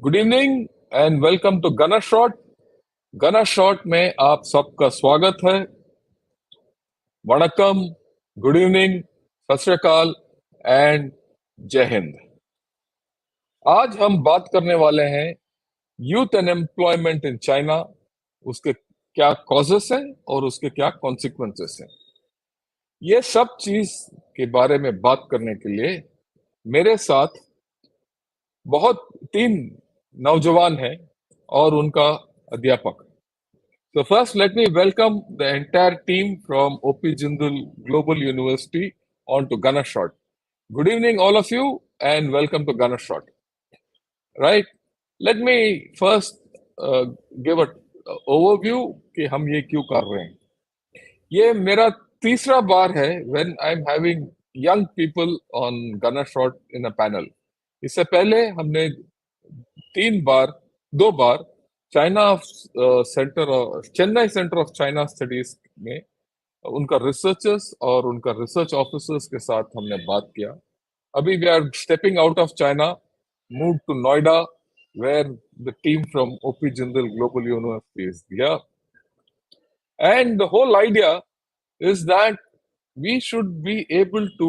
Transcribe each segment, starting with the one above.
Good evening and welcome to गना shot. गना shot में आप सबका स्वागत है। वणक्कम, गुड इवनिंग, सत श्री अकाल एंड जय हिंद। आज हम बात करने वाले हैं यूथ अनएम्प्लॉयमेंट इन चाइना, उसके क्या कॉजेस हैं और उसके क्या कॉन्सिक्वेंसेस हैं। ये सब चीज के बारे में बात करने के लिए मेरे साथ बहुत तीन नौजवान हैं और उनका अध्यापक। So first, let me welcome the entire team from OP Jindal Global University on to Gunner Shot. Good evening, all of you, and welcome to Gunner Shot. Right? Let me first give a overview कि हम ये क्यों कर रहे हैं। ये मेरा तीसरा बार है when I'm having young people on Gunner Shot in a panel. इससे पहले हमने दो बार China Chennai centre of China studies में उनका रिसर्चर्स और उनका रिसर्च ऑफिसर्स के साथ हमने बात किया। अभी we are stepping out of China, move to Noida where the team from OP Jindal Global University is here. And the whole idea is that we should be able to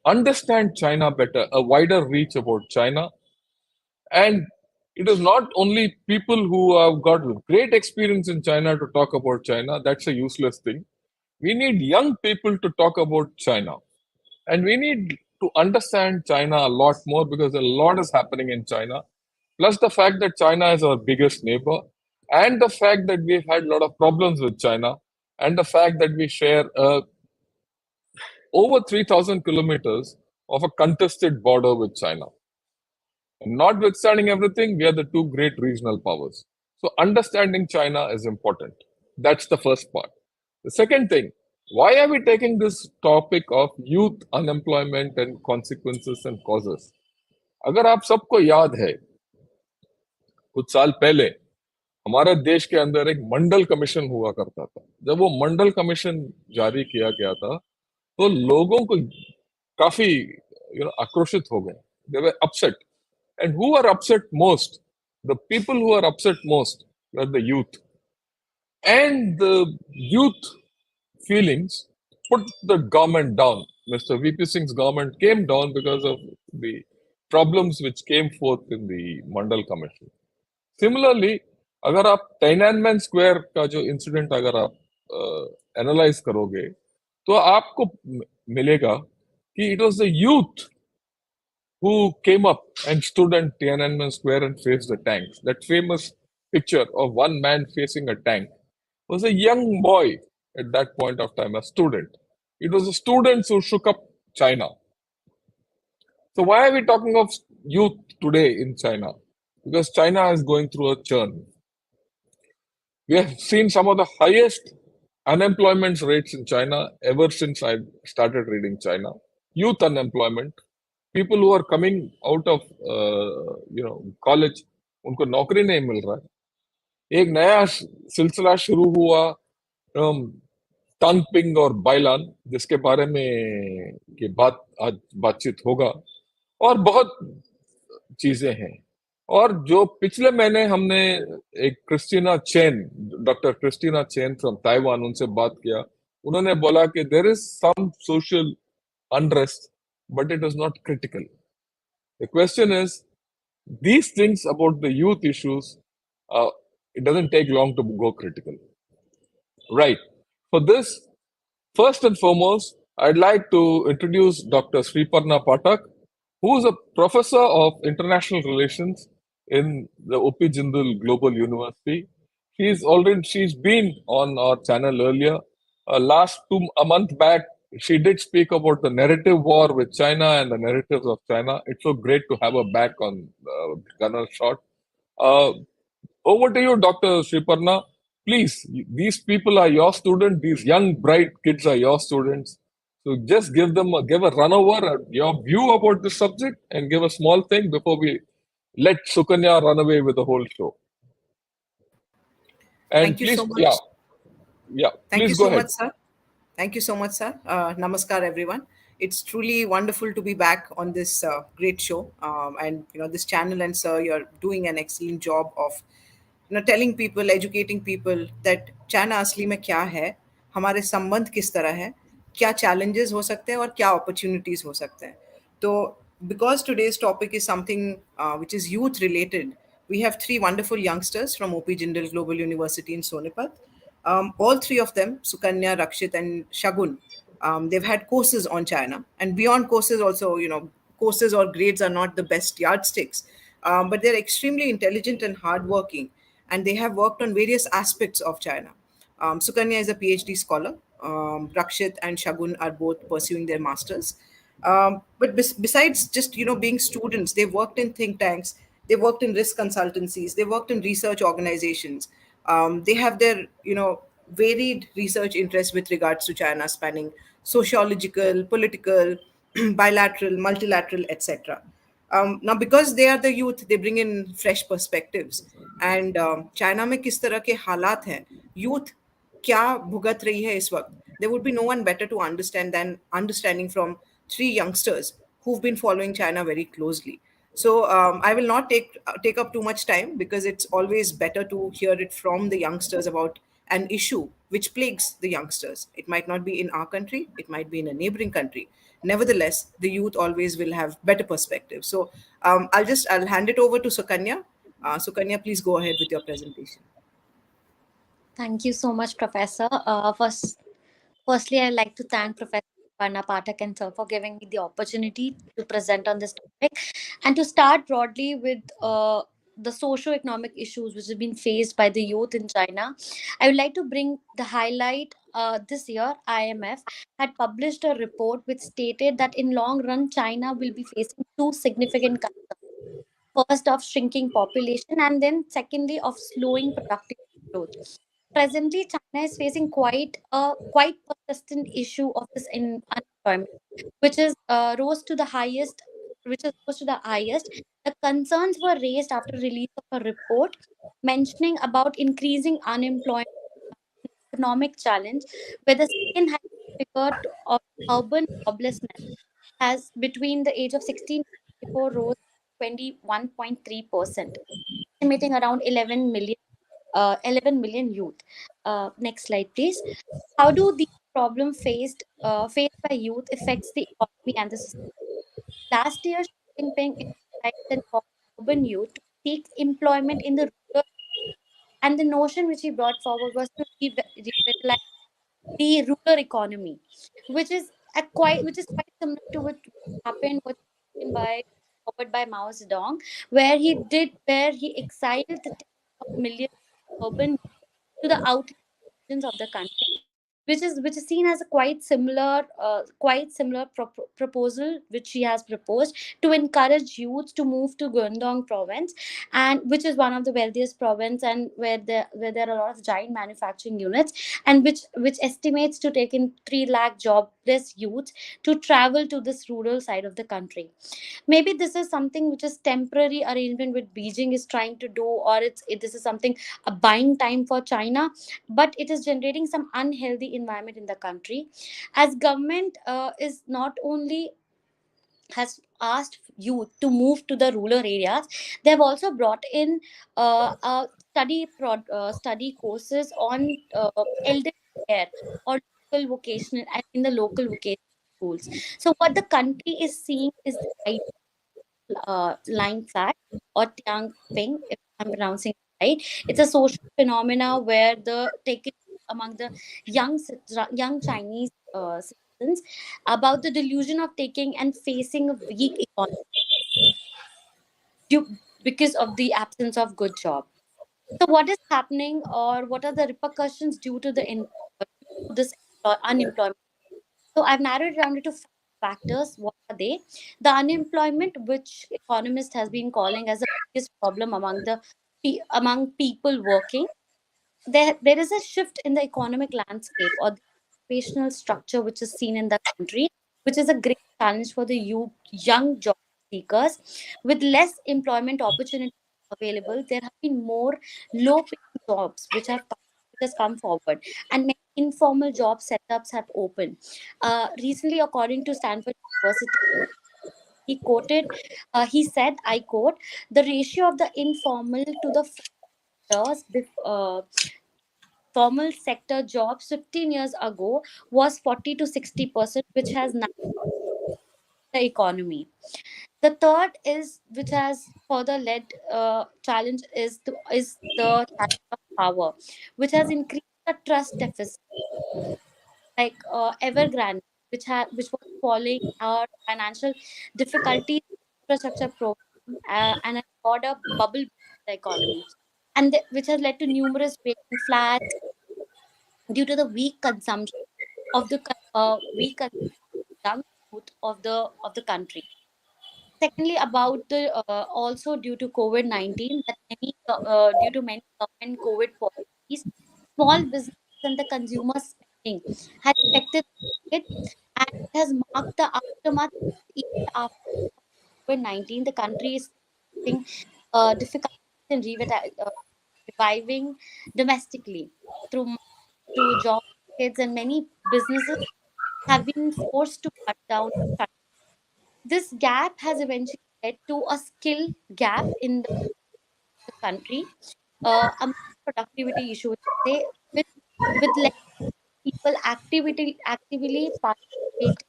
understand China better, a wider reach about China. And it is not only people who have got great experience in China to talk about China. That's a useless thing. We need young people to talk about China. And we need to understand China a lot more because a lot is happening in China. Plus the fact that China is our biggest neighbor, and the fact that we've had a lot of problems with China, and the fact that we share over 3,000 kilometers of a contested border with China. Notwithstanding everything, we are the two great regional powers. So understanding China is important. That's the first part. The second thing, why are we taking this topic of youth unemployment and consequences and causes? अगर आप सबको याद है, कुछ साल पहले हमारे देश के अंदर एक मंडल कमीशन हुआ करता था। जब वो मंडल कमीशन जारी किया गया था, तो लोगों को काफी आक्रोशित हो गए। They were upset. And who are upset most? The people who are upset most were the youth. And the youth feelings put the government down. Mr. VP Singh's government came down because of the problems which came forth in the Mandal Commission. Similarly, अगर आप Tiananmen Square का जो incident अगर आप analyse करोगे तो आपको मिलेगा कि it was the youth who came up and stood at Tiananmen Square and faced the tanks. That famous picture of one man facing a tank was a young boy at that point of time, a student. It was the students who shook up China. So why are we talking of youth today in China? Because China is going through a churn. We have seen some of the highest unemployment rates in China ever since I started reading China. Youth unemployment, people who are coming out of college, उनको नौकरी नहीं मिल रहा है। एक नया सिलसिला शुरू हुआ टंगपिंग और बाइलान, जिसके बारे में की आज बातचीत होगा, और बहुत चीजें हैं। और जो पिछले महीने हमने एक doctor Christina Chen from Taiwan, उनसे बात किया। उन्होंने बोला कि there is some social unrest but it is not critical. The question is, these things about the youth issues, it doesn't take long to go critical. Right. For this, first and foremost, I'd like to introduce Dr. Sriparna Pathak, who is a professor of international relations in the OP Jindal Global University. She's been on our channel earlier. A month back, she did speak about the narrative war with China and the narratives of China. It's so great to have her back on Gunner Shot. Over to you, Dr. Sriparna. Please, these people are your students. These young, bright kids are your students. So just give a run over your view about this subject and give a small thing before we let Sukanya run away with the whole show. And Thank you please, so much. yeah, Thank please you go so ahead. much, sir. Thank you so much, sir. Namaskar, everyone. It's truly wonderful to be back on this great show, and this channel. And sir, you're doing an excellent job of telling people, educating people that China असली में क्या है, हमारे संबंध किस तरह है, क्या challenges हो सकते हैं और क्या opportunities हो सकते हैं. तो because today's topic is something which is youth related, we have three wonderful youngsters from OP Jindal Global University in Sonipat. All three of them, Sukanya, Rakshit, and Shagun, they've had courses on China. And beyond courses, also, courses or grades are not the best yardsticks, but they're extremely intelligent and hardworking, and they have worked on various aspects of China. Sukanya is a PhD scholar. Rakshit and Shagun are both pursuing their masters. But besides just being students, they've worked in think tanks, they've worked in risk consultancies, they've worked in research organizations. They have their varied research interests with regards to China, spanning sociological, political, bilateral, multilateral, etc. Now, because they are the youth, they bring in fresh perspectives. And China में किस तरह के हालात हैं, youth क्या भुगत रही है इस वक्त, there would be no one better to understand than understanding from three youngsters who've been following China very closely. So I will not take up too much time, because it's always better to hear it from the youngsters about an issue which plagues the youngsters. It might not be in our country, it might be in a neighboring country. Nevertheless, the youth always will have better perspective. So I'll hand it over to Sukanya. Sukanya, please go ahead with your presentation. Thank you so much, Professor. Firstly, I'd like to thank Professor Sriparna, Pathak, and sir for giving me the opportunity to present on this topic, and to start broadly with the socio-economic issues which have been faced by the youth in China. I would like to bring the highlight. This year, IMF had published a report which stated that in long run, China will be facing two significant concerns. First, of shrinking population, and then secondly, of slowing productivity growth. Presently, China is facing quite persistent issue of this unemployment, which is rose to the highest, which is rose to the highest. The concerns were raised after release of a report mentioning about increasing unemployment, economic challenge, where the second highest figure of urban joblessness has between the age of 16 to 24 rose 21.3%, estimating around 11 million youth. Next slide, please. How do these problems faced by youth affects the economy and the society? Last year, Xi Jinping emphasized and called urban youth to seek employment in the rural, and the notion which he brought forward was to revitalize the rural economy, which is quite similar to what happened was taken by forward by Mao Zedong, where he exiled the tens of millions of urban to the outlying regions of the country, which is seen as a quite similar proposal which he has proposed to encourage youth to move to Guangdong province, and which is one of the wealthiest province, and where there are a lot of giant manufacturing units, and which estimates to take in 3 lakh jobless youths to travel to this rural side of the country. Maybe this is something which is temporary arrangement with Beijing is trying to do, or this is something a buying time for China, but it is generating some unhealthy environment in the country, as government is not only has asked youth to move to the rural areas, they have also brought in study courses on elder care, or local vocational in the local vocational schools. So what the country is seeing is the line flat, or Tiang Ping, if I'm pronouncing it right. It's a social phenomena where the taken among the young Chinese citizens about the delusion of taking and facing a weak economy because of the absence of good job. So what is happening, or what are the repercussions due to this unemployment? So I've narrowed it down to factors. What are they? The unemployment, which economist has been calling as the biggest problem among people working. There is a shift in the economic landscape, or the occupational structure which is seen in the country, which is a great challenge for the young job seekers. With less employment opportunities available, there have been more low paying jobs which have come. which has come forward, and many informal job setups have opened. Recently, according to Stanford University, he said, I quote, the ratio of the informal to the sectors, formal sector jobs 15 years ago was 40 to 60%, which has now the economy. The third is, which has further led challenge, is the challenge of power, which has increased the trust deficit, like Evergrande, which was following our financial difficulties, infrastructure program, and a broader bubble in the economy, and which has led to numerous vacant flats due to the weak consumption of the young youth of the country. Secondly, about the also due to COVID-19, that due to many government COVID policies, small business and the consumer spending has affected the market, and it has marked the aftermath. Even after COVID-19, the country is facing difficulties in reviving domestically through job markets, and many businesses have been forced to cut down. This gap has eventually led to a skill gap in the country, a productivity issue, say, with less people actively participate.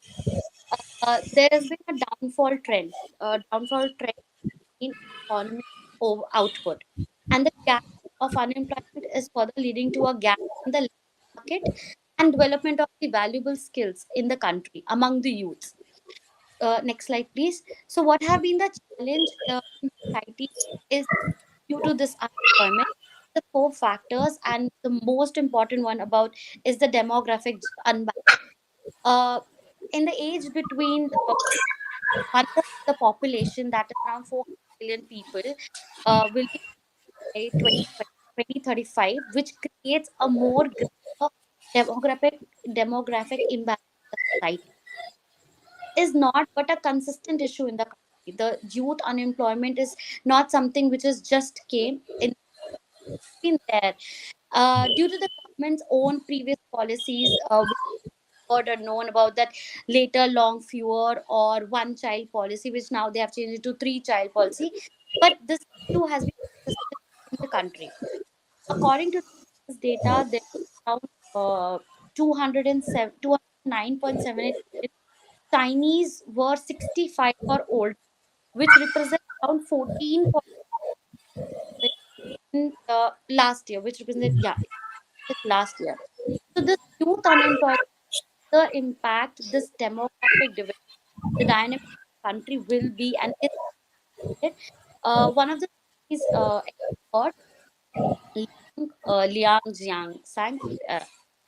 There has been a downfall trend in economic output, and the gap of unemployment is further leading to a gap in the labor market and development of the valuable skills in the country among the youth. Next slide, please. So, what have been the challenge in society is due to this unemployment? The four factors, and the most important one about is the demographic unbalance. Uh, in the age between one of the population, that is around 400 million people, will be by 2035, which creates a more greater demographic imbalance in the society. Is not but a consistent issue in the country. The youth unemployment is not something which is just came in been there due to the government's own previous policies. We heard or known about that later long fewer or one child policy, which now they have changed it to three child policy. But this issue has been consistent in the country. According to this data, there are around 209.78 Chinese were 65 or old, which represent around 14 last year, which represented, yeah, last year. So this youth unemployment, the impact, this demographic division, the dynamic of the country will be and is affected. One of the is expert, Liang Jiang Sang,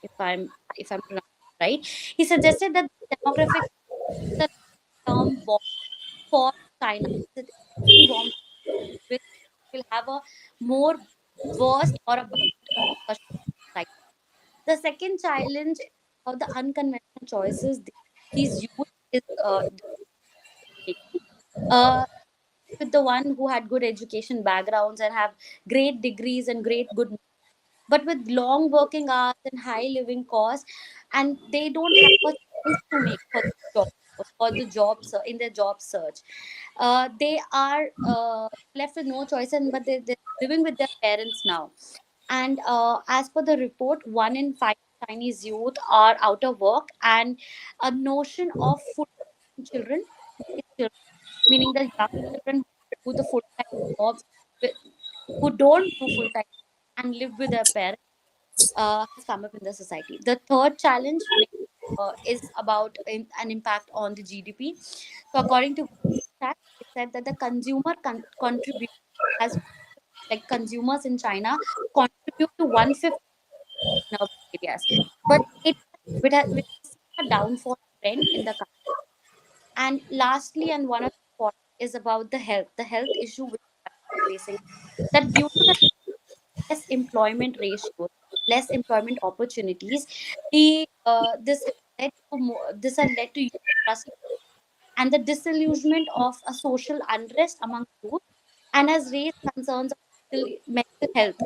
if I'm pronouncing it right. He suggested that demographic the term bomb for China. The bomb will have a more worst or a bad repercussion. Like the second challenge of the unconventional choices these youth is making. Uh, with the one who had good education backgrounds and have great degrees and great good, but with long working hours and high living costs, and they don't have a choice to make for the job, in their job search. They are left with no choice, and but they're living with their parents now. And as per the report, 1 in 5 Chinese youth are out of work, and a notion of full children, meaning the young children who do the full time jobs, who don't do full time and live with their parents, has come up in the society. The third challenge is about an impact on the GDP. So, according to stats, it said that the consumer contribute as like consumers in China contribute to 1/5 in urban areas, but it has seen a downfall trend in the country. And lastly, and one of the important is about the health issue which we are facing. That due to the less employment ratios, less employment opportunities, this has led to youth trust and the disillusionment of a social unrest among youth, and has raised concerns of mental health.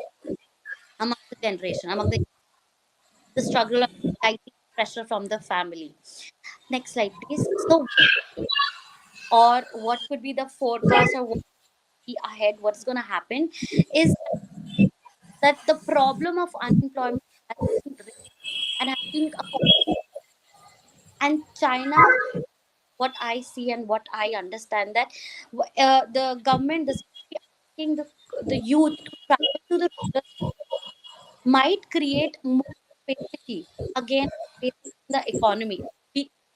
among the generation, among the struggle of anxiety, pressure from the family. Next slide, please. So, or what could be the forecast or what be ahead? What's going to happen is that the problem of unemployment has been raised and has been and China. What I see and what I understand that the government, the society asking the youth to travel to the rural might create more capacity again in the economy.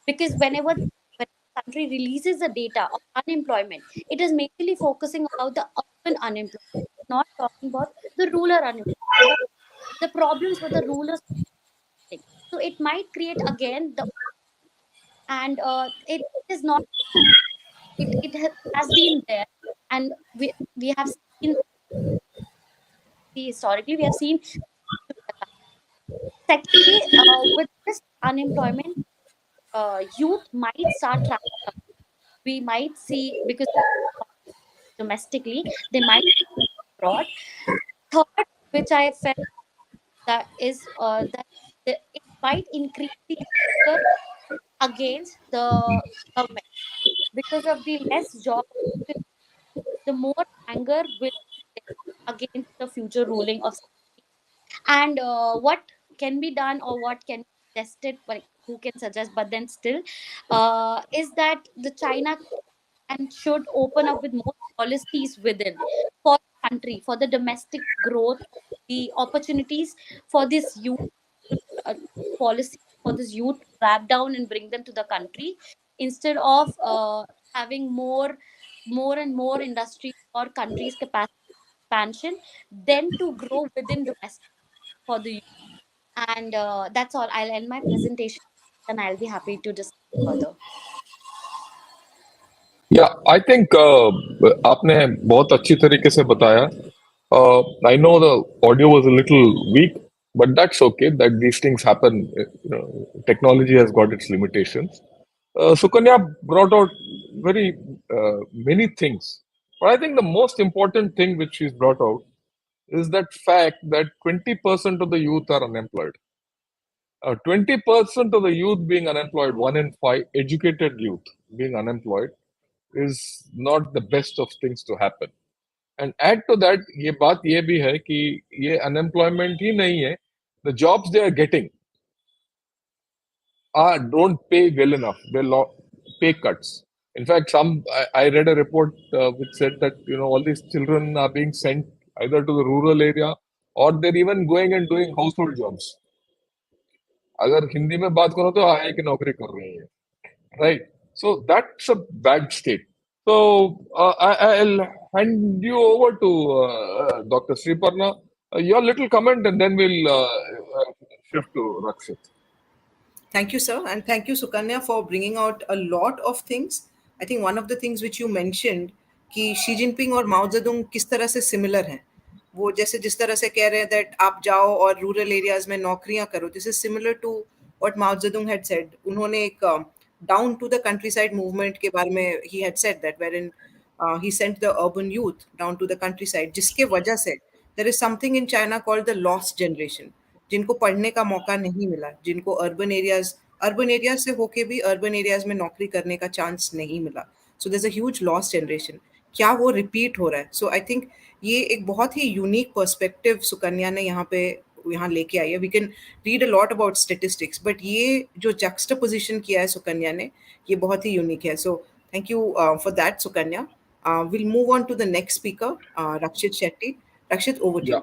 Because when the country releases the data of unemployment, it is mainly focusing about the urban unemployment, not talking about the rural unemployment, the problems with the rulers. So it might create again the and it is not has been there, and we have seen historically we have seen. Secondly, with this unemployment, youth might start traveling. We might see because domestically they might abroad. Third, which I felt that is that it might increase the anger against the government because of the less job, the more anger will be there against the future ruling of. And what can be done or what can be tested, like who can suggest, but then still is that the China and should open up with more policies within for the country, for the domestic growth, the opportunities for this youth, uh, policy for this youth to wrap down and bring them to the country instead of having more and more industries or countries capacity expansion, then to grow within domestic for the youth. And that's all. I'll end my presentation and I'll be happy to discuss further. Yeah, I think आपने बहुत अच्छी तरीके से बताया. I know the audio was a little weak, but that's okay. That these things happen. Technology has got its limitations. Sukanya brought out very many things, but I think the most important thing which she's brought out is that fact that 20% of the youth are unemployed. 20% of the youth being unemployed, one in five educated youth being unemployed, is not the best of things to happen. And add to that, ये बात ये भी है कि ये unemployment ही नहीं है. The jobs they are getting don't pay well enough. They pay cuts. In fact, I read a report which said that all these children are being sent either to the rural area or they're even going and doing household jobs. अगर हिंदी में बात करो तो आय की नौकरी कर रही है, right? So that's a bad state. So I'll hand you over to Dr. Sriparna. Your little comment, and then we'll shift to Rakshit. Thank you, sir. And thank you, Sukanya, for bringing out a lot of things. I think one of the things which you mentioned कि Xi Jinping और माओ जेडुंग किस तरह से similar हैं. वो जैसे जिस तरह से कह रहे हैं दैट आप जाओ और रूरल एरियाज में नौकरियां करो, this is similar to what Mao Zedong had said. उन्होंने एक down to the countryside movement के बारे में he had said that wherein he sent the urban youth down to the countryside, जिसके वजह से there is something in China called the lost generation, जिनको पढ़ने का मौका नहीं मिला, जिनको अर्बन एरियाज से होके भी अर्बन एरियाज में नौकरी करने का चांस नहीं मिला. So there is a huge lost generation. क्या वो रिपीट हो रहा है? सो आई थिंक ये एक बहुत ही यूनिक पर्सपेक्टिव सुकन्या ने यहाँ लेके आई है. We can read a lot about statistics, but ये जो जक्स्टापोजिशन किया है सुकन्या ने, ये बहुत ही यूनिक है. So thank you for that, Sukanya. We'll move on to the next speaker, Rakshit Shetty. Rakshit, over to you.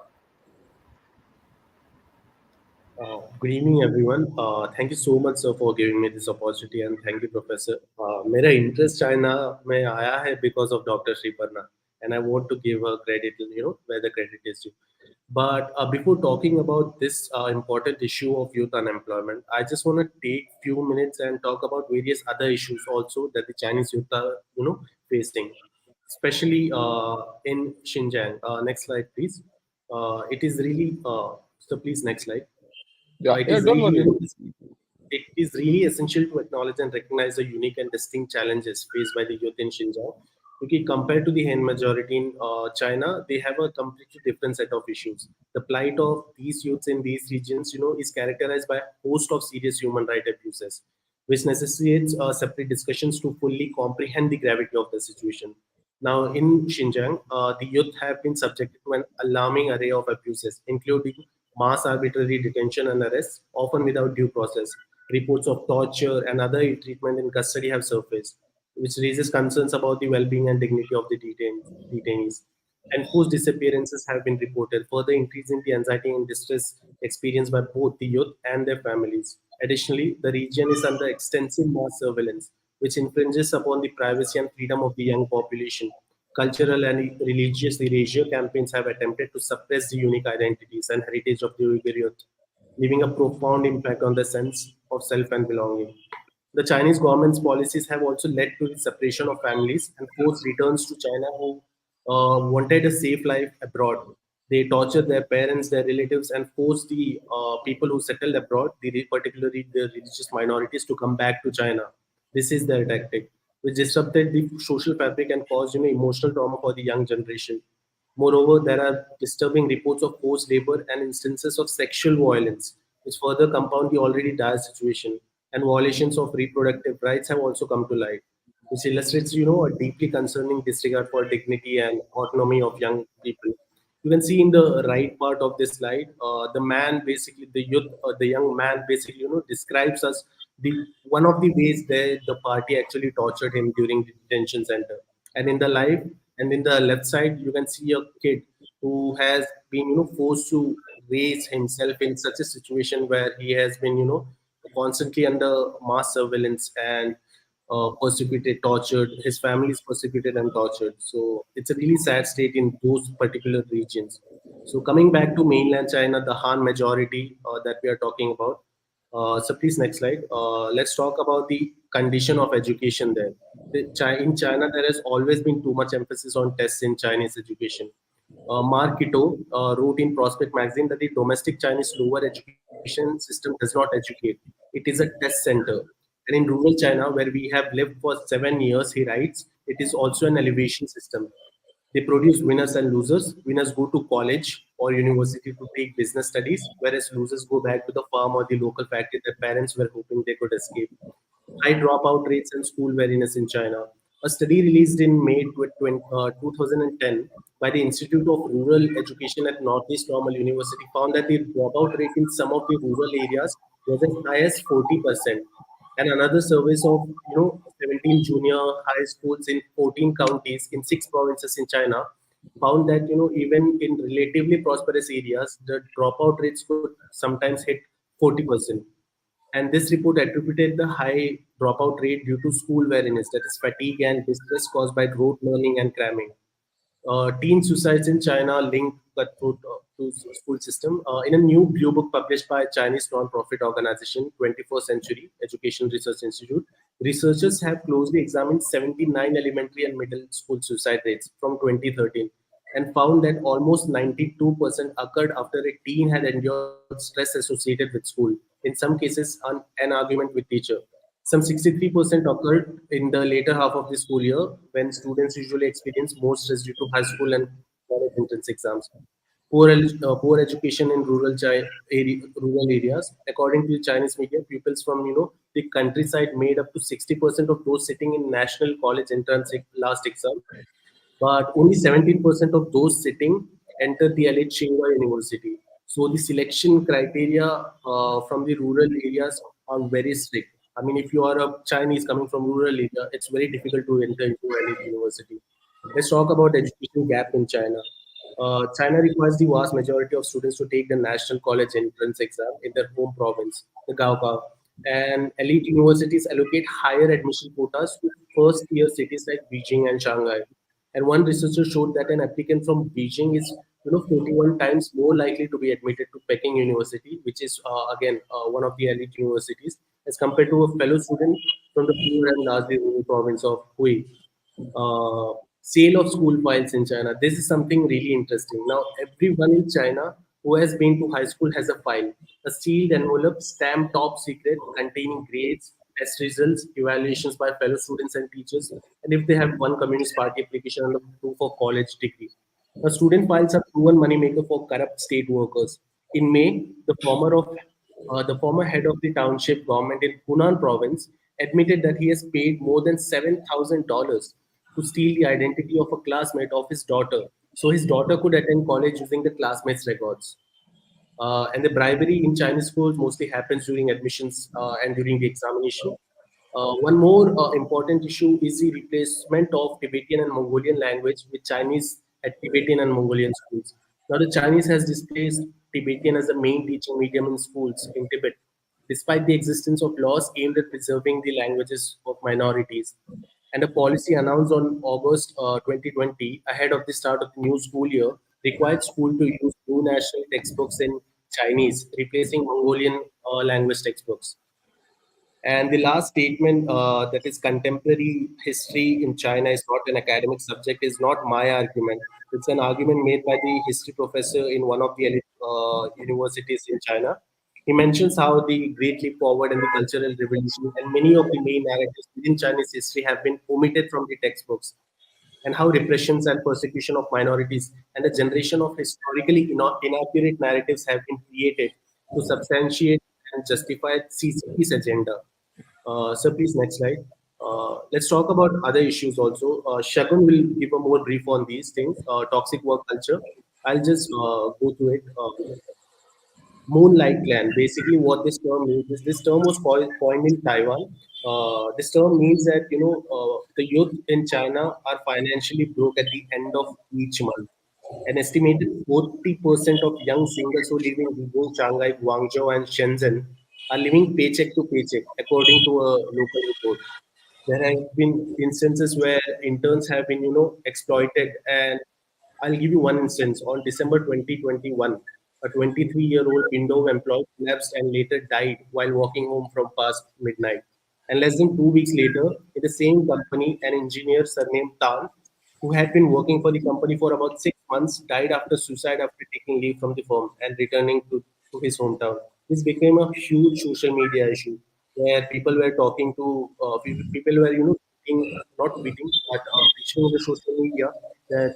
Good evening, everyone. Thank you so much, sir, for giving me this opportunity, and thank you, Professor. मेरा interest China में आया है because of Dr. Sriparna, and I want to give her credit, where the credit is due. But before talking about this important issue of youth unemployment, I just want to take few minutes and talk about various other issues also that the Chinese youth are, facing, especially in Xinjiang. Next slide, please. It is really so. Please, next slide. Don't worry. It is really essential to acknowledge and recognize the unique and distinct challenges faced by the youth in Xinjiang. Because compared to the Han majority in China, they have a completely different set of issues. The plight of these youths in these regions, is characterized by a host of serious human rights abuses, which necessitates separate discussions to fully comprehend the gravity of the situation. Now, in Xinjiang, the youth have been subjected to an alarming array of abuses, including mass arbitrary detention and arrests, often without due process. Reports of torture and other ill treatment in custody have surfaced, which raises concerns about the well-being and dignity of the detainees. Enforced disappearances have been reported, further increasing the anxiety and distress experienced by both the youth and their families. Additionally, the region is under extensive mass surveillance, which infringes upon the privacy and freedom of the young population. Cultural and religious erasure campaigns have attempted to suppress the unique identities and heritage of the Uyghur youth, leaving a profound impact on the sense of self and belonging. The Chinese government's policies have also led to the separation of families and forced returns to China who wanted a safe life abroad. They tortured their parents, their relatives, and forced the people who settled abroad, particularly the religious minorities, to come back to China. This is their tactic, which disrupted the social fabric and caused emotional trauma for the young generation. Moreover, there are disturbing reports of forced labor and instances of sexual violence, which further compound the already dire situation. And violations of reproductive rights have also come to light, which illustrates, a deeply concerning disregard for dignity and autonomy of young people. You can see in the right part of this slide, the man basically, the youth, the young man basically, describes us the one of the ways that the party actually tortured him during the detention center. And in the live and in the left side, you can see a kid who has been, forced to raise himself in such a situation where he has been, constantly under mass surveillance and persecuted, tortured. His family is persecuted and tortured. So it's a really sad state in those particular regions. So coming back to mainland China, the Han majority that we are talking about. So please next slide. Let's talk about the condition of education there. In China, there has always been too much emphasis on tests in Chinese education. Mark Ito wrote in Prospect magazine that the domestic Chinese lower education system does not educate. It is a test center. And in rural China, where we have lived for 7 years, he writes, it is also an elevation system. They produce winners and losers. Winners go to college or university to take business studies, whereas losers go back to the farm or the local factory their parents were hoping they could escape. High dropout rates and school weariness in China. A study released in May 2010 by the Institute of Rural Education at Northeast Normal University found that the dropout rate in some of the rural areas was as high as 40%. And another surveys of 17 junior high schools in 14 counties in 6 provinces in China found that even in relatively prosperous areas, the dropout rates could sometimes hit 40%. And this report attributed the high dropout rate due to school weariness, that is fatigue and distress caused by rote learning and cramming. Teen suicides in China linked cutthroat to school system. In a new blue book published by Chinese non-profit organization 21st Century Education Research Institute, researchers have closely examined 79 elementary and middle school suicide rates from 2013 and found that almost 92% occurred after a teen had endured stress associated with school. In some cases, an argument with teacher. Some 63% occurred in the later half of the school year when students usually experience more stress due to high school and college entrance exams. Poor education in rural areas. According to the Chinese media, pupils from the countryside made up to 60% of those sitting in national college entrance last exam, but only 17% of those sitting enter the elite Tsinghua University. So the selection criteria from the rural areas are very strict. I mean, if you are a Chinese coming from rural area, it's very difficult to enter into elite university. Let's talk about education gap in China. China requires the vast majority of students to take the national college entrance exam in their home province, the Gaokao. And elite universities allocate higher admission quotas to first year cities like Beijing and Shanghai. And one researcher showed that an applicant from Beijing is 41 times more likely to be admitted to Peking University, which is again one of the elite universities, as compared to a fellow student from the poor and largely rural province of Hui. Sale of school files in China. This is something really interesting. Now, everyone in China who has been to high school has a file, a sealed envelope stamped top secret containing grades, test results, evaluations by fellow students and teachers, and if they have one Communist Party application and the proof of college degree. Now, student files are proven moneymaker for corrupt state workers. In May, the former head of the township government in Hunan province admitted that he has paid more than $7,000 to steal the identity of a classmate of his daughter, so his daughter could attend college using the classmates' records. And the bribery in Chinese schools mostly happens during admissions and during the examination. One more important issue is the replacement of Tibetan and Mongolian language with Chinese at Tibetan and Mongolian schools. Now, the Chinese has displaced Tibetan as the main teaching medium in schools in Tibet, despite the existence of laws aimed at preserving the languages of minorities. And a policy announced on August 2020, ahead of the start of the new school year, required school to use new national textbooks in Chinese, replacing Mongolian language textbooks. And the last statement, that is contemporary history in China is not an academic subject, is not my argument. It's an argument made by the history professor in one of the elite universities in China. He mentions how the Great Leap Forward and the Cultural Revolution and many of the main narratives within Chinese history have been omitted from the textbooks, and how repressions and persecution of minorities and a generation of historically inaccurate narratives have been created to substantiate and justify CCP's agenda. So please, next slide. Let's talk about other issues also. Shagun will give a more brief on these things. Toxic work culture. I'll just go through it. Moonlight clan. Basically, what this term means is this term was coined in Taiwan. This term means that the youth in China are financially broke at the end of each month. An estimated 40% of young singles who live in Beijing, Shanghai, Guangzhou, and Shenzhen are living paycheck to paycheck, according to a local report. There have been instances where interns have been, exploited. And I'll give you one instance. On December 2021, a 23-year-old Indo employee collapsed and later died while walking home from past midnight. And less than 2 weeks later, in the same company, an engineer surnamed Tan, who had been working for the company for about 6 months, died after suicide after taking leave from the firm and returning to his hometown. This became a huge social media issue where people were talking to people were tweeting, not tweeting but mentioning in the social media that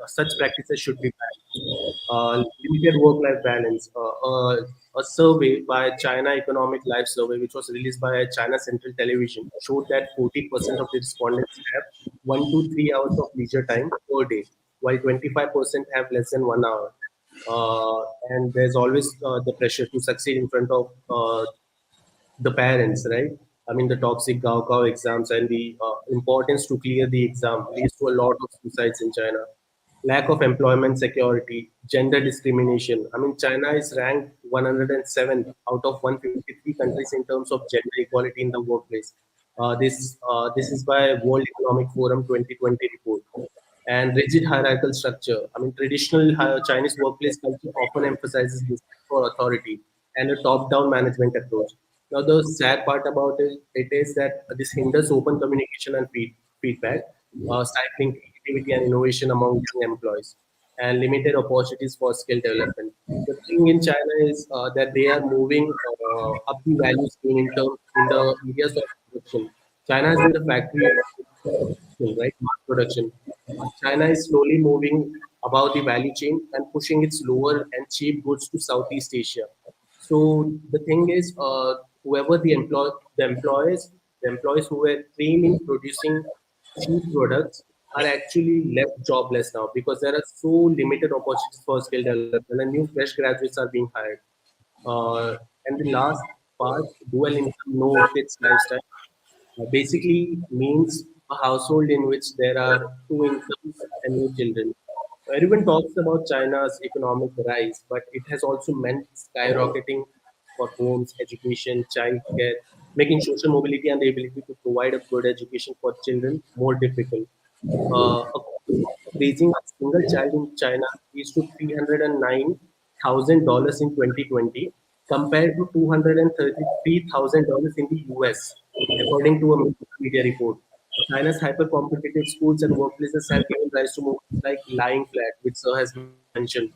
such practices should be banned. Limited work-life balance. A survey by China Economic Life Survey, which was released by China Central Television, showed that 40% of the respondents have 1 to 3 hours of leisure time per day, while 25% have less than 1 hour. And there's always the pressure to succeed in front of the parents, right? I mean, the toxic Gaokao exams and the importance to clear the exam leads to a lot of suicides in China. Lack of employment security, gender discrimination. I mean, China is ranked 107th out of 153 countries in terms of gender equality in the workplace. This is by World Economic Forum 2020 report. And rigid hierarchical structure. I mean, traditional Chinese workplace culture often emphasizes respect for authority and a top-down management approach. Now, the sad part about it is that this hinders open communication and feedback, stifling creativity and innovation among young employees, and limited opportunities for skill development. The thing in China is that they are moving up the value chain in the areas of production. China has been the factory of production, right? Mass production. China is slowly moving above the value chain and pushing its lower and cheap goods to Southeast Asia. So the thing is, whoever the employees who were trained in producing cheap products are actually left jobless now because there are so limited opportunities for skill development and new fresh graduates are being hired. And the last part, dual income, no kids lifestyle basically means a household in which there are two incomes and no children. Everyone talks about China's economic rise, but it has also meant skyrocketing for homes, education, childcare, making social mobility and the ability to provide a good education for children more difficult. A cost of raising a single child in China is to $309,000 in 2020 compared to $233,000 in the US, according to a media report. China's hyper-competitive schools and workplaces have given rise to movements like lying flat, which Sir has mentioned,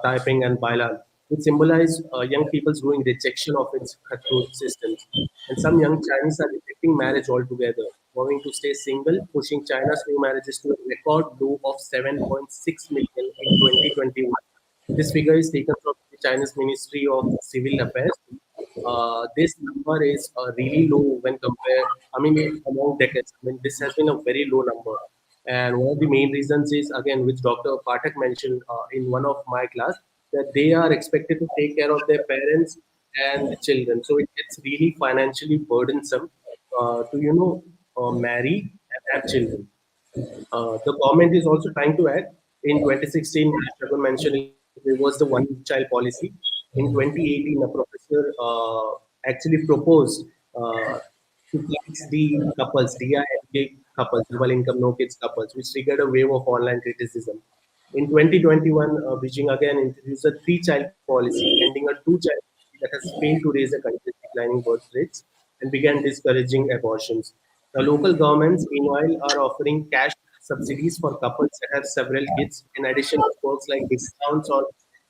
typing and Bailan. which symbolize young people's growing rejection of its cutthroat systems. And some young Chinese are rejecting marriage altogether, vowing to stay single, pushing China's new marriages to a record low of 7.6 million in 2021. This figure is taken from the Chinese Ministry of Civil Affairs. This number is really low when compared, I mean, among decades. I mean, this has been a very low number. And one of the main reasons is, again, which Dr. Pathak mentioned in one of my class, that they are expected to take care of their parents and the children. So it gets really financially burdensome to marry and have children. The government is also trying to add in 2016, as Shagun mentioned, there was the one child policy. In 2018, a professor actually proposed to tax the couples, DINK couples, double income, no kids couples, which triggered a wave of online criticism. In 2021, Beijing again introduced a three-child policy, ending a two-child policy that has failed to raise the country's declining birth rates and began discouraging abortions. The local governments, meanwhile, are offering cash subsidies for couples that have several kids, in addition to perks like discounts on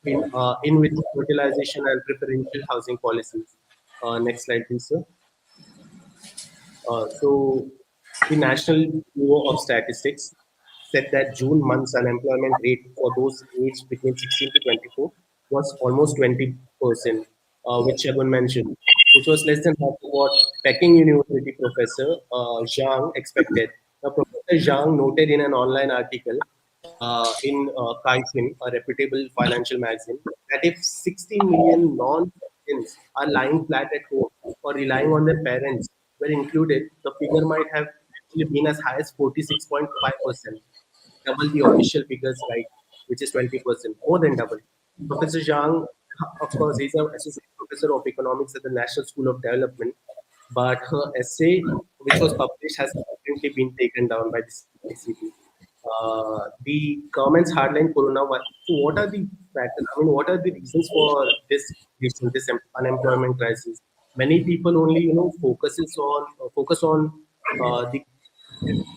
in vitro fertilization and preferential housing policies. Next slide, please, sir. So the National Bureau of Statistics said that June month's unemployment rate for those aged between 16 to 24 was almost 20%, which Shagun mentioned, which was less than half of what Peking University professor Zhang expected. Now, Professor Zhang noted in an online article in Caixin, a reputable financial magazine, that if 60 million non-citizens are lying flat at home or relying on their parents were included, the figure might have actually been as high as 46.5%, double the official figures, right, which is 20%, more than double. Professor Zhang, of course, he's an associate professor of economics at the National School of Development, but her essay, which was published, has recently been taken down by the CCP. The government's hardline coronavirus. So, what are the factors? I mean, what are the reasons for this unemployment crisis? Many people only focus on the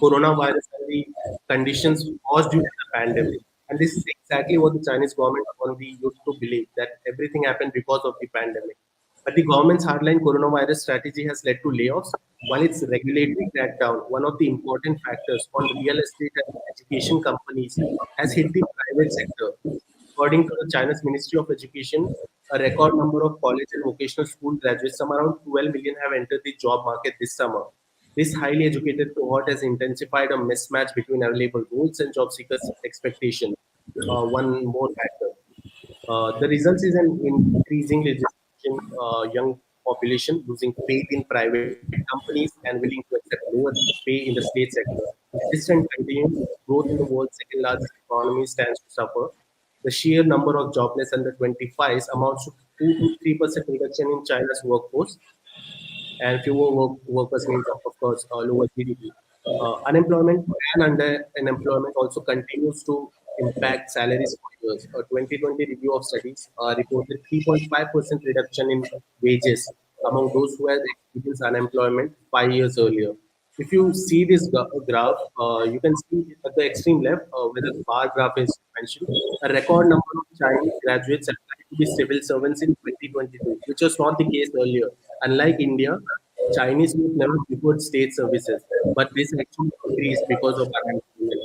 coronavirus and the conditions caused due to the pandemic. And this is exactly what the Chinese government only used to believe, that everything happened because of the pandemic. But the government's hardline coronavirus strategy has led to layoffs, while its regulatory crackdown, one of the important factors on real estate and education companies, has hit the private sector. According to the China's Ministry of Education, a record number of college and vocational school graduates, some around 12 million, have entered the job market this summer. This highly educated cohort has intensified a mismatch between available roles and job seekers' expectations. One more factor. The result is an increasing legislation, young population losing faith in private companies and willing to accept lower pay in the state sector. If this trend continues, growth in the world's second largest economy stands to suffer. The sheer number of jobless under 25s amounts to 2 to 3% reduction in China's workforce, and fewer workers means, of course, lower GDP. Unemployment and underemployment also continues to impact salaries for years. A 2020 review of studies reported 3.5% reduction in wages among those who had experienced unemployment 5 years earlier. If you see this graph, you can see at the extreme left, where the bar graph is mentioned, a record number of Chinese graduates applied to be civil servants in 2022, which was not the case earlier. Unlike India, Chinese youth never preferred state services, but this actually increased because of unemployment.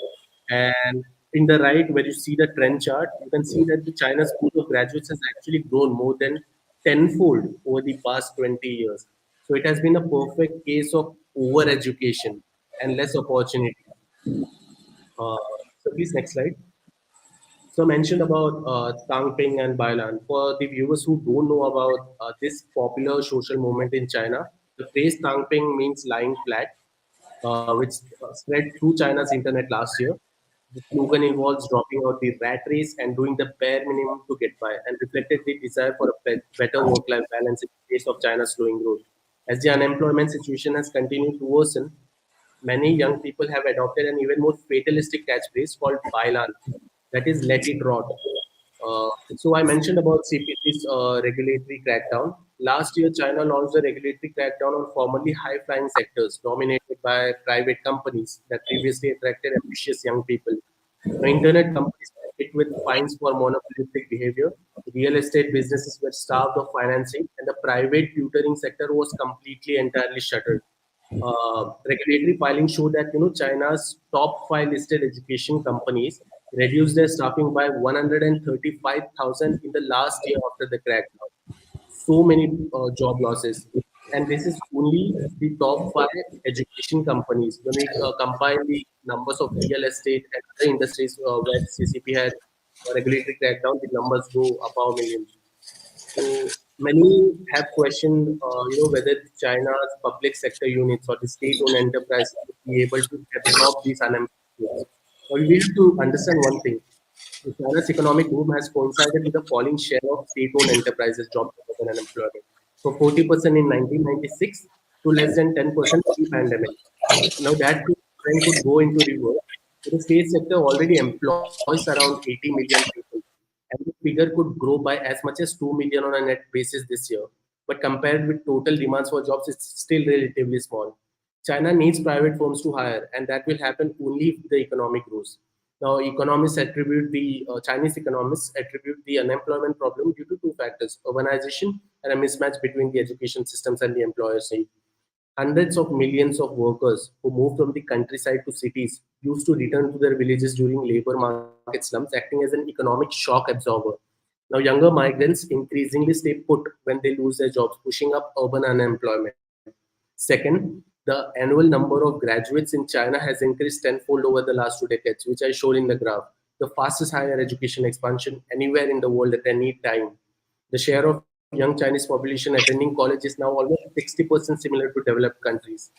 And in the right, where you see the trend chart, you can see that the China's pool of graduates has actually grown more than tenfold over the past 20 years. So it has been a perfect case of over education and less opportunity. Uh, so please, next slide. So I mentioned about Tangping and Bailan. For the viewers who don't know about this popular social movement in China, the phrase Tangping means lying flat, which spread through China's internet last year. The slogan involves dropping out the rat race and doing the bare minimum to get by, and reflected the desire for a better work-life balance in the face of China's slowing growth. As the unemployment situation has continued to worsen, many young people have adopted an even more fatalistic catchphrase called Bailan, that is, let it rot. So I mentioned about CPC's regulatory crackdown. Last year, China launched a regulatory crackdown on formerly high-flying sectors dominated by private companies that previously attracted ambitious young people. Now, internet companies were hit with fines for monopolistic behavior. The Real estate businesses were starved of financing, and the private tutoring sector was completely entirely shuttered. Regulatory filings show that China's top five listed education companies reduced their staffing by 135,000 in the last year after the crackdown. So many job losses, and this is only the top five education companies. When we combine the numbers of real estate and other industries where CCP had regulatory crackdown, the numbers go above millions. So many have questioned, whether China's public sector units or the state-owned enterprise would be able to absorb these unemployment. Well, we have to understand one thing. China's economic boom has coincided with a falling share of state-owned enterprises job growth and unemployment. So 40% in 1996 to less than 10% pre-pandemic. Now that trend could go into reverse. The state sector already employs around 80 million people, and the figure could grow by as much as 2 million on a net basis this year. But compared with total demands for jobs, it's still relatively small. China needs private firms to hire, and that will happen only if the economy grows. Now, Chinese economists attribute the unemployment problem due to two factors: urbanization and a mismatch between the education systems and the employers' need. Hundreds of millions of workers who moved from the countryside to cities used to return to their villages during labor market slumps, acting as an economic shock absorber. Now, younger migrants increasingly stay put when they lose their jobs, pushing up urban unemployment. Second, the annual number of graduates in China has increased tenfold over the last 2 decades, which I showed in the graph. The fastest higher education expansion anywhere in the world at any time. The share of young Chinese population attending college is now almost 60% similar to developed countries.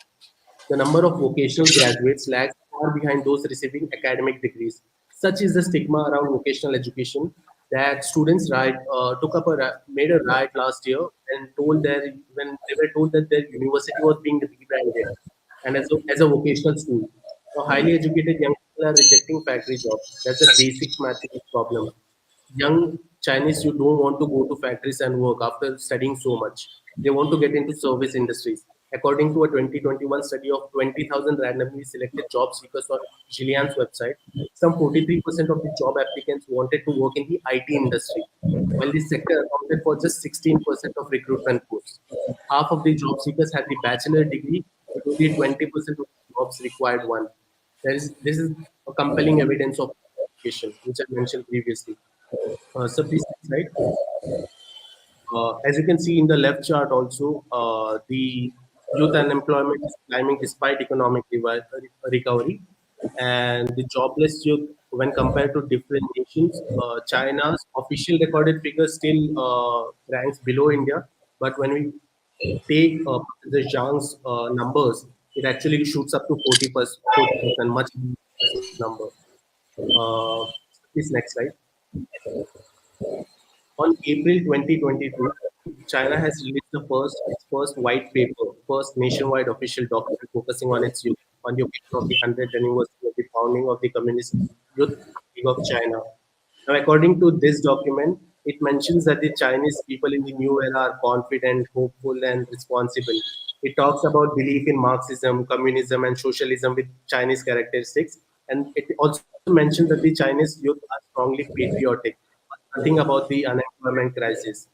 The number of vocational graduates lags far behind those receiving academic degrees. Such is the stigma around vocational education that students made a riot last year and told their when they were told that their university was being rebranded and as a vocational school. Now, highly educated young people are rejecting factory jobs. That's a basic mathematics problem. Young Chinese, you don't want to go to factories and work after studying so much. They want to get into service industries. According to a 2021 study of 20,000 randomly selected job seekers on Jillian's website, some 43% of the job applicants wanted to work in the IT industry, while this sector accounted for just 16% of recruitment posts. Half of the job seekers had the bachelor degree, but only 20% of the jobs required one. This is a compelling evidence of education, which I mentioned previously. So please next slide. As you can see in the left chart also, the youth unemployment is climbing despite economic recovery. And the jobless youth, when compared to different nations, China's official recorded figure still ranks below India. But when we take the Zhang's numbers, it actually shoots up to 40%, much number. Please next slide. On April 2022, China has released its first white paper, first nationwide official document focusing on its youth, on the occasion of the 100th anniversary of the founding of the Communist Youth League of China. Now, according to this document, it mentions that the Chinese people in the new era are confident, hopeful, and responsible. It talks about belief in Marxism, communism, and socialism with Chinese characteristics. And it also mentions that the Chinese youth are strongly patriotic, nothing about the unemployment crisis.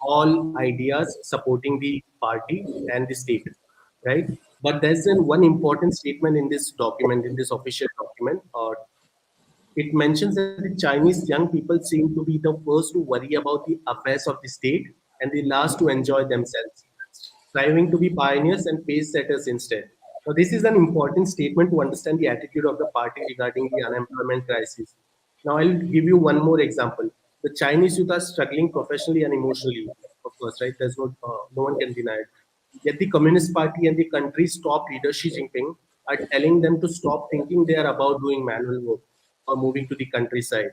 All ideas supporting the party and the state, right? But there's one important statement in this document, in this official document. It mentions that the Chinese young people seem to be the first to worry about the affairs of the state and the last to enjoy themselves, striving to be pioneers and pace setters instead. Now, this is an important statement to understand the attitude of the party regarding the unemployment crisis. Now, I'll give you one more example. The Chinese youth are struggling professionally and emotionally, of course, right? No one can deny it. Yet the Communist Party and the country's top leader, Xi Jinping, are telling them to stop thinking they are about doing manual work or moving to the countryside.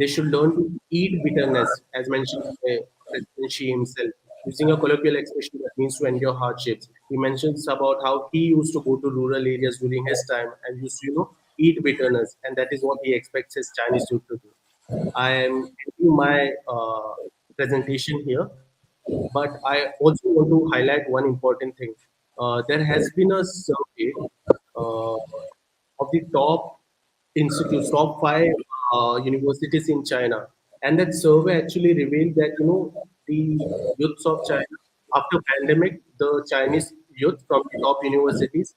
They should learn to eat bitterness, as mentioned by President Xi himself, using a colloquial expression that means to endure hardships. He mentions about how he used to go to rural areas during his time and used to, eat bitterness, and that is what he expects his Chinese youth to do. I am ending my presentation here, but I also want to highlight one important thing. There has been a survey of the top institutes, top five universities in China. And that survey actually revealed that, the youths of China, after pandemic, the Chinese youth from the top universities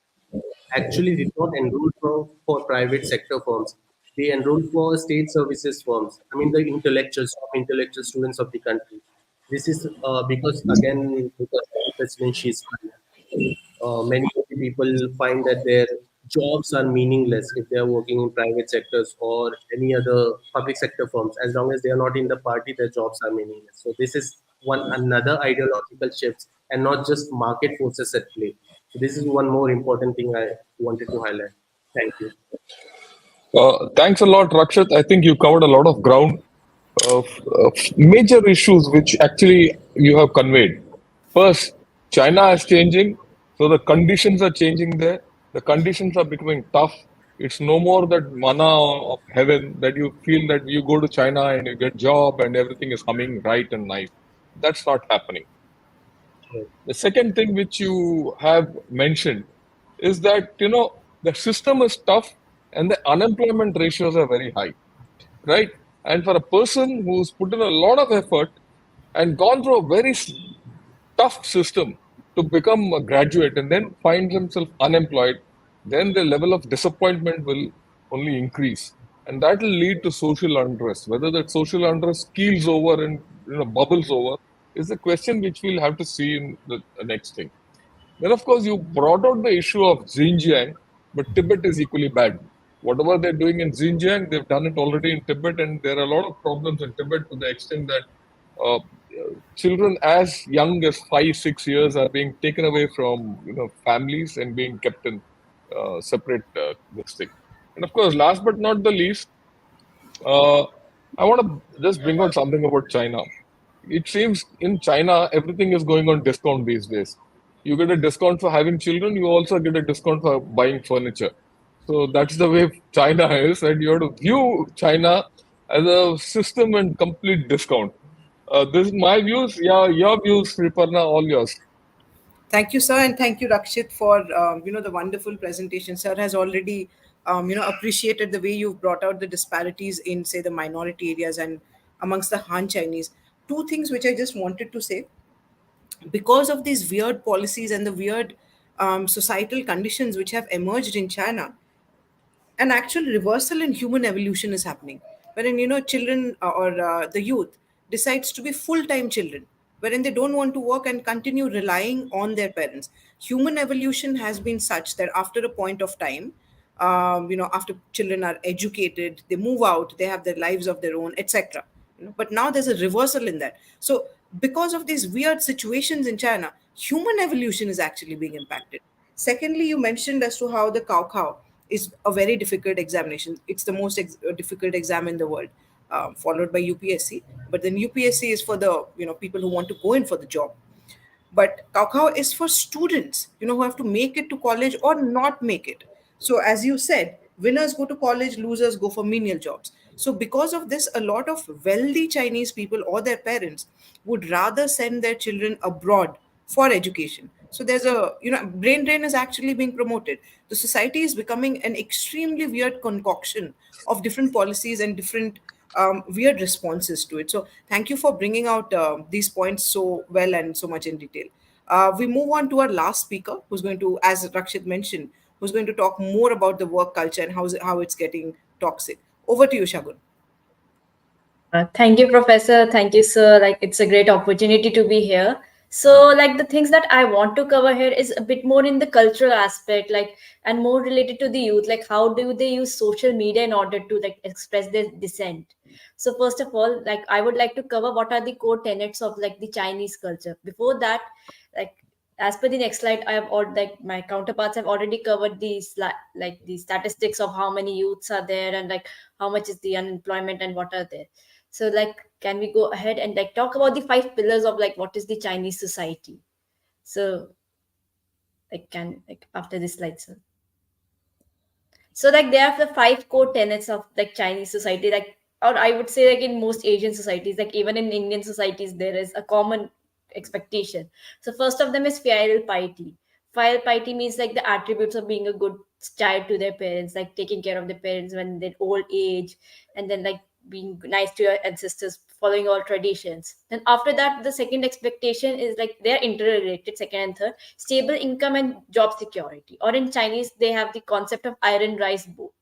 actually did not enroll for private sector firms. They enrolled for state services firms. I mean, the intellectuals, top intellectual students of the country. This is because, again, because of President Xi's many of the people find that their jobs are meaningless if they are working in private sectors or any other public sector firms. As long as they are not in the party, their jobs are meaningless. So this is one another ideological shifts and not just market forces at play. So this is one more important thing I wanted to highlight. Thank you. Thanks a lot, Rakshit. I think you covered a lot of ground of major issues which actually you have conveyed. First, China is changing, so the conditions are changing there. The conditions are becoming tough. It's no more that manna of heaven that you feel that you go to China and you get job and everything is coming right and nice. That's not happening. Right. The second thing which you have mentioned is that the system is tough and the unemployment ratios are very high, right? And for a person who's put in a lot of effort and gone through a very tough system to become a graduate and then finds himself unemployed, then the level of disappointment will only increase. And that will lead to social unrest. Whether that social unrest keels over and bubbles over is a question which we'll have to see in the next thing. Then, of course, you brought out the issue of Xinjiang, but Tibet is equally bad. Whatever they're doing in Xinjiang, they've done it already in Tibet, and there are a lot of problems in Tibet to the extent that uh, children as young as 5, 6 years are being taken away from families and being kept in separate this thing. And of course, last but not the least, uh, I want to just bring out something about China. It seems in China, everything is going on discount these days. You get a discount for having children, you also get a discount for buying furniture. So that's the way China is, and you have to view China as a system and complete discount. This is my views. Yeah, your views, Sriparna, all yours. Thank you, sir, and thank you, Rakshit, for the wonderful presentation. Sir has already appreciated the way you've brought out the disparities in, say, the minority areas and amongst the Han Chinese. Two things which I just wanted to say: because of these weird policies and the weird societal conditions which have emerged in China, an actual reversal in human evolution is happening, wherein children or the youth decides to be full-time children, wherein they don't want to work and continue relying on their parents. Human evolution has been such that after a point of time, after children are educated, they move out, they have their lives of their own, etc. But now there's a reversal in that. So because of these weird situations in China, human evolution is actually being impacted. Secondly, you mentioned as to how the cow is a very difficult examination. It's the most difficult exam in the world, followed by UPSC. But then UPSC is for the people who want to go in for the job. But Kakao is for students, who have to make it to college or not make it. So as you said, winners go to college, losers go for menial jobs. So because of this, a lot of wealthy Chinese people or their parents would rather send their children abroad for education. So there's a brain drain is actually being promoted. The society is becoming an extremely weird concoction of different policies and different weird responses to it. So thank you for bringing out these points so well and so much in detail. We move on to our last speaker, who's going to, as Rakshit mentioned, who's going to talk more about the work culture and how it's getting toxic. Over to you, Shagun. Thank you, Professor. Thank you, sir. Like, it's a great opportunity to be here. So, like, the things that I want to cover here is a bit more in the cultural aspect, like, and more related to the youth. Like, how do they use social media in order to like express their dissent? So, first of all, like, I would like to cover what are the core tenets of like the Chinese culture. Before that, like, as per the next slide, I have all like my counterparts have already covered these like the statistics of how many youths are there and like how much is the unemployment and what are there. So, like, can we go ahead and like talk about the five pillars of like what is the Chinese society? So, like, can like after this slide, sir. So, like, they have the five core tenets of like Chinese society, like, or I would say like in most Asian societies, like even in Indian societies, there is a common expectation. So, first of them is filial piety. Filial piety means like the attributes of being a good child to their parents, like taking care of their parents when they're old age, and then like being nice to your ancestors, following all traditions. Then after that, the second expectation is like they're interrelated, second and third, stable income and job security. Or in Chinese, they have the concept of iron rice bowl.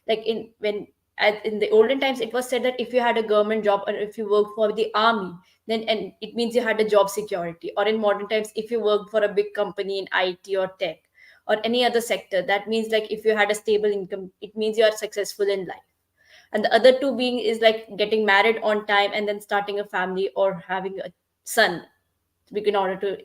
Like in the olden times, it was said that if you had a government job or if you worked for the army, then and it means you had a job security. Or in modern times, if you worked for a big company in IT or tech or any other sector, that means like if you had a stable income, it means you are successful in life. And the other two being is like getting married on time and then starting a family or having a son in order to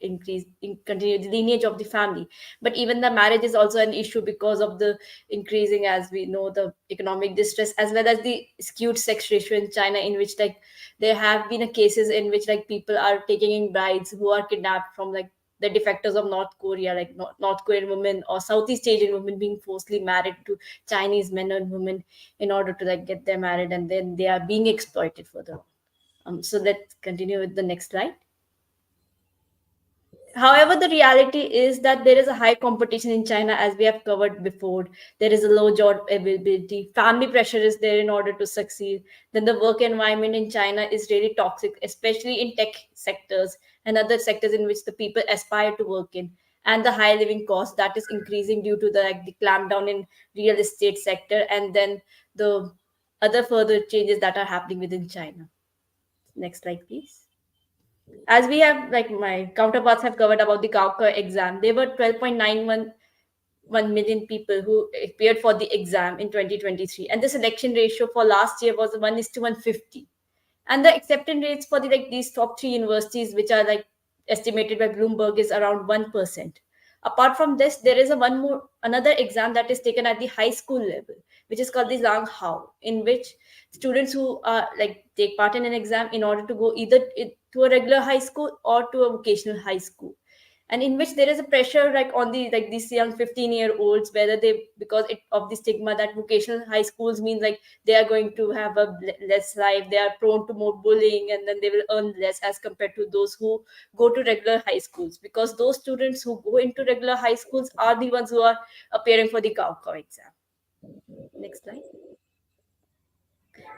continue the lineage of the family. But even the marriage is also an issue because of the increasing, as we know, the economic distress, as well as the skewed sex ratio in China, in which like there have been cases in which like people are taking in brides who are kidnapped from like the defectors of North Korea, like North Korean women or Southeast Asian women being forcibly married to Chinese men and women in order to like get them married, and then they are being exploited further. So let's continue with the next slide. However, the reality is that there is a high competition in China, as we have covered before. There is a low job availability. Family pressure is there in order to succeed. Then the work environment in China is really toxic, especially in tech sectors and other sectors in which the people aspire to work in. And the high living cost that is increasing due to the like the clampdown in real estate sector, and then the other further changes that are happening within China. Next slide, please. As we have, like my counterparts have covered about the Gaokar exam, there were 12.911 million people who appeared for the exam in 2023, and the selection ratio for last year was 1 is to 150. And the acceptance rates for the like these top three universities, which are like estimated by Bloomberg, is around 1%. Apart from this, there is a one more another exam that is taken at the high school level, which is called the Zhang Hao, in which students who are like take part in an exam in order to go either to a regular high school or to a vocational high school, and in which there is a pressure like on the like these young 15-year-olds, whether they, because of the stigma that vocational high schools mean like they are going to have a less life, they are prone to more bullying, and then they will earn less as compared to those who go to regular high schools, because those students who go into regular high schools are the ones who are appearing for the Gaokao exam. Next slide.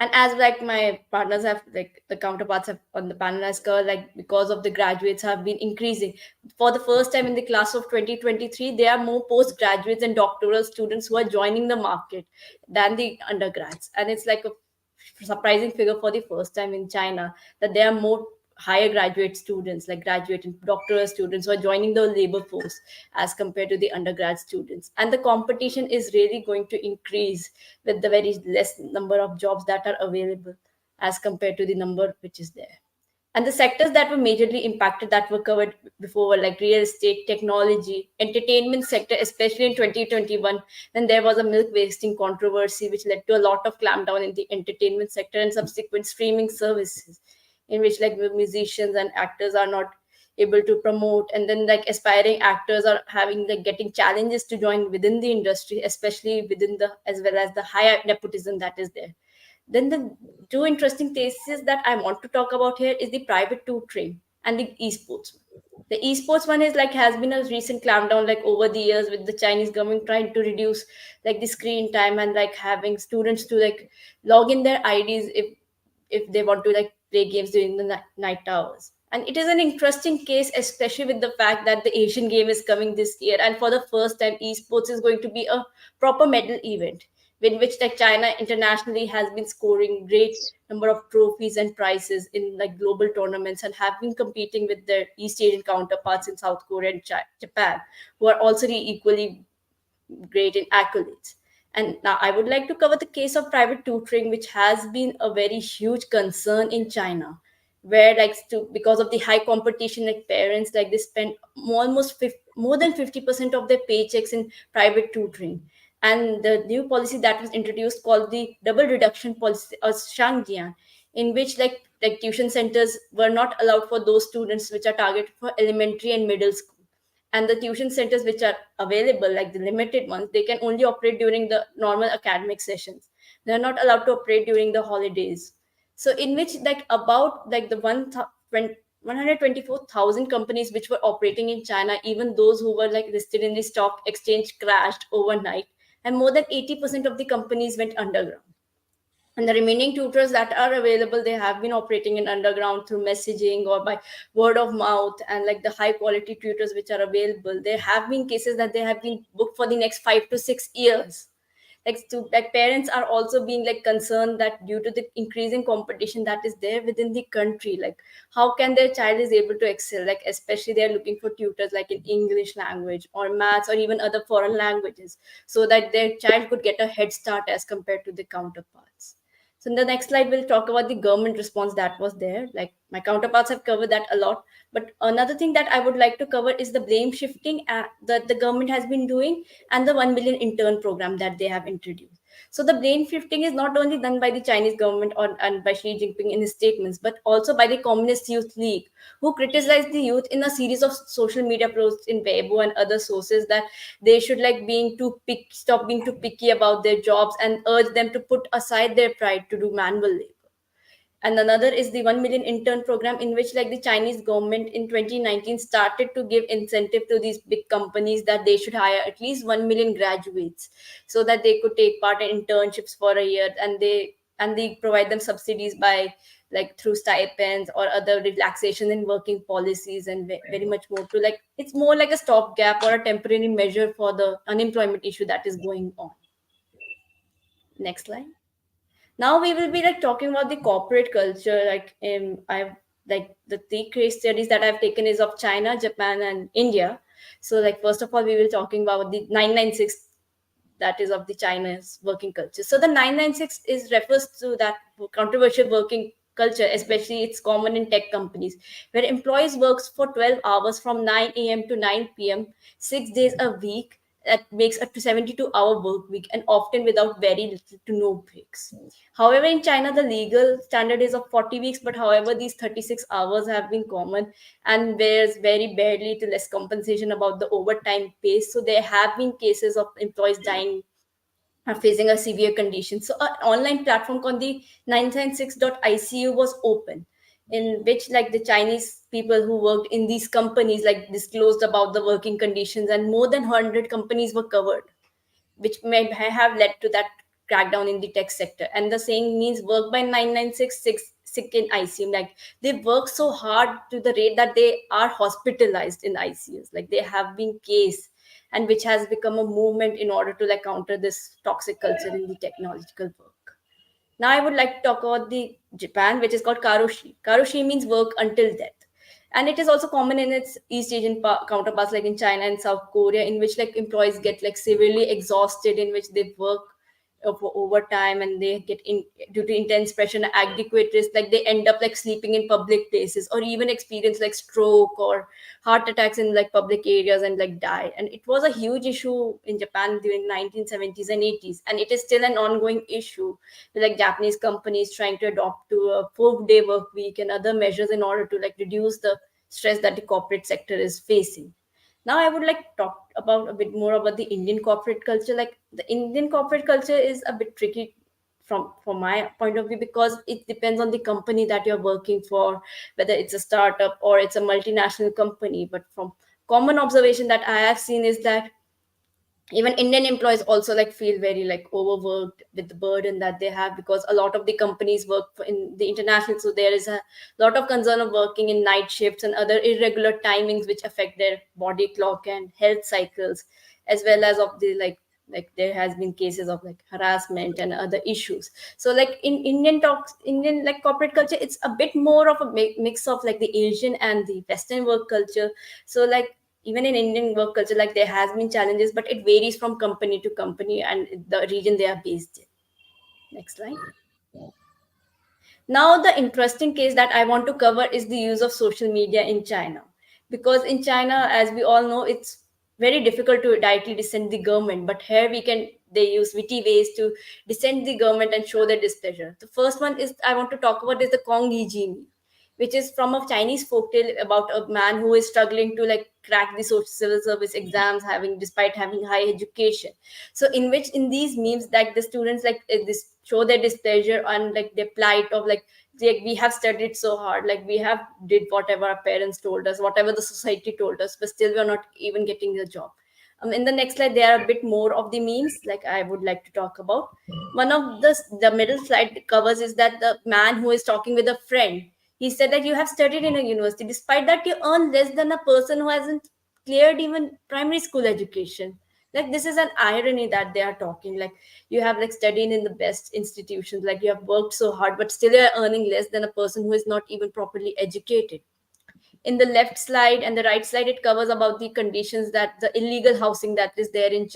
And as like my partners have like the counterparts have on the panel has covered, like because of the graduates have been increasing for the first time in the class of 2023, there are more postgraduates and doctoral students who are joining the market than the undergrads. And it's like a surprising figure for the first time in China, that there are more higher graduate students, like graduate and doctoral students, who are joining the labor force as compared to the undergrad students. And the competition is really going to increase with the very less number of jobs that are available as compared to the number which is there. And the sectors that were majorly impacted that were covered before were like real estate, technology, entertainment sector, especially in 2021. Then there was a milk wasting controversy, which led to a lot of clampdown in the entertainment sector and subsequent streaming services, in which like musicians and actors are not able to promote, and then like aspiring actors are having like getting challenges to join within the industry, especially within the as well as the higher nepotism that is there. Then the two interesting cases that I want to talk about here is the private tutoring and the esports. The esports one is like has been a recent clampdown like over the years, with the Chinese government trying to reduce like the screen time and like having students to like log in their IDs if they want to like play games during the night hours. And it is an interesting case, especially with the fact that the Asian game is coming this year, and for the first time, esports is going to be a proper medal event, in which like China internationally has been scoring great number of trophies and prizes in like global tournaments, and have been competing with their East Asian counterparts in South Korea and Japan, who are also equally great in accolades. And now I would like to cover the case of private tutoring, which has been a very huge concern in China, where like because of the high competition, like parents like they spend more than 50% of their paychecks in private tutoring. And the new policy that was introduced called the double reduction policy, or Shangjian, in which like tuition centers were not allowed for those students which are targeted for elementary and middle school, and the tuition centers which are available, like the limited ones, they can only operate during the normal academic sessions. They're not allowed to operate during the holidays. So in which like about like the 124,000 companies which were operating in China, even those who were like listed in the stock exchange, crashed overnight, and more than 80% of the companies went underground. And the remaining tutors that are available, they have been operating in underground through messaging or by word of mouth. And like the high quality tutors which are available, there have been cases that they have been booked for the next 5 to 6 years. Like parents are also being like concerned that due to the increasing competition that is there within the country, like how can their child is able to excel, like especially they're looking for tutors like in English language or maths or even other foreign languages, so that their child could get a head start as compared to the counterparts. So in the next slide, we'll talk about the government response that was there. Like my counterparts have covered that a lot. But another thing that I would like to cover is the blame shifting that the government has been doing, and the 1 million intern program that they have introduced. So the blame shifting is not only done by the Chinese government or and by Xi Jinping in his statements, but also by the Communist Youth League, who criticized the youth in a series of social media posts in Weibo and other sources that they should like stop being too picky about their jobs and urge them to put aside their pride to do manual labor. And another is the 1 million intern program, in which like the Chinese government in 2019 started to give incentive to these big companies that they should hire at least 1 million graduates, so that they could take part in internships for a year, and they provide them subsidies by like through stipends or other relaxation in working policies, and very much more to like it's more like a stopgap or a temporary measure for the unemployment issue that is going on. Next slide. Now we will be like talking about the corporate culture. Like I've like the three case studies that I've taken is of China, Japan, and India. So like first of all, we will talking about the 996, that is of the China's working culture. So the 996 is refers to that controversial working culture, especially it's common in tech companies, where employees works for 12 hours from 9 a.m. to 9 p.m., 6 days a week. That makes a 72-hour work week, and often without very little to no breaks. However, in China, the legal standard is of 40 weeks, but however, these 36 hours have been common, and there's very barely to less compensation about the overtime pay. So there have been cases of employees dying are facing a severe condition. So an online platform called the 996.icu was open, in which like the Chinese people who worked in these companies like disclosed about the working conditions, and more than 100 companies were covered, which may have led to that crackdown in the tech sector. And the saying means work by 9966 sick in ICU. Like they work so hard to the rate that they are hospitalized in ICUs. Like they have been case, and which has become a movement in order to like counter this toxic culture in the technological work. Now I would like to talk about the Japan, which is called karoshi. Karoshi means work until death. And it is also common in its East Asian counterparts like in China and South Korea, in which like employees get like severely exhausted, in which they work for overtime, and they get in due to intense pressure and adequate risk, like they end up like sleeping in public places, or even experience like stroke or heart attacks in like public areas and like die. And it was a huge issue in Japan during 1970s and 80s, and it is still an ongoing issue, with like Japanese companies trying to adopt to a 4-day work week and other measures in order to like reduce the stress that the corporate sector is facing. Now I would like to talk about a bit more about the Indian corporate culture. Like the Indian corporate culture is a bit tricky from my point of view, because it depends on the company that you're working for, whether it's a startup or it's a multinational company. But from common observation that I have seen is that even Indian employees also like feel very like overworked with the burden that they have, because a lot of the companies work in the international, so there is a lot of concern of working in night shifts and other irregular timings which affect their body clock and health cycles, as well as of the like there has been cases of like harassment and other issues. So like in Indian like corporate culture, it's a bit more of a mix of like the Asian and the Western work culture. So like even in Indian work culture, like there has been challenges, but it varies from company to company and the region they are based in. Next slide. Now, the interesting case that I want to cover is the use of social media in China. Because in China, as we all know, it's very difficult to directly dissent the government. But here they use witty ways to dissent the government and show their displeasure. The first one is I want to talk about is the Kong Yi Ji, which is from a Chinese folktale about a man who is struggling to like crack the social civil service exams, having despite having high education. So in which in these memes, like the students like this show their displeasure and like their plight of like we have studied so hard, like we have did whatever our parents told us, whatever the society told us, but still we're not even getting the job. In the next slide, there are a bit more of the memes like I would like to talk about. One of the middle slide covers is that the man who is talking with a friend, he said that you have studied in a university, despite that you earn less than a person who hasn't cleared even primary school education. Like this is an irony that they are talking. Like you have like studied in the best institutions, like you have worked so hard, but still you're earning less than a person who is not even properly educated. In the left slide and the right slide, it covers about the conditions that the illegal housing that is there in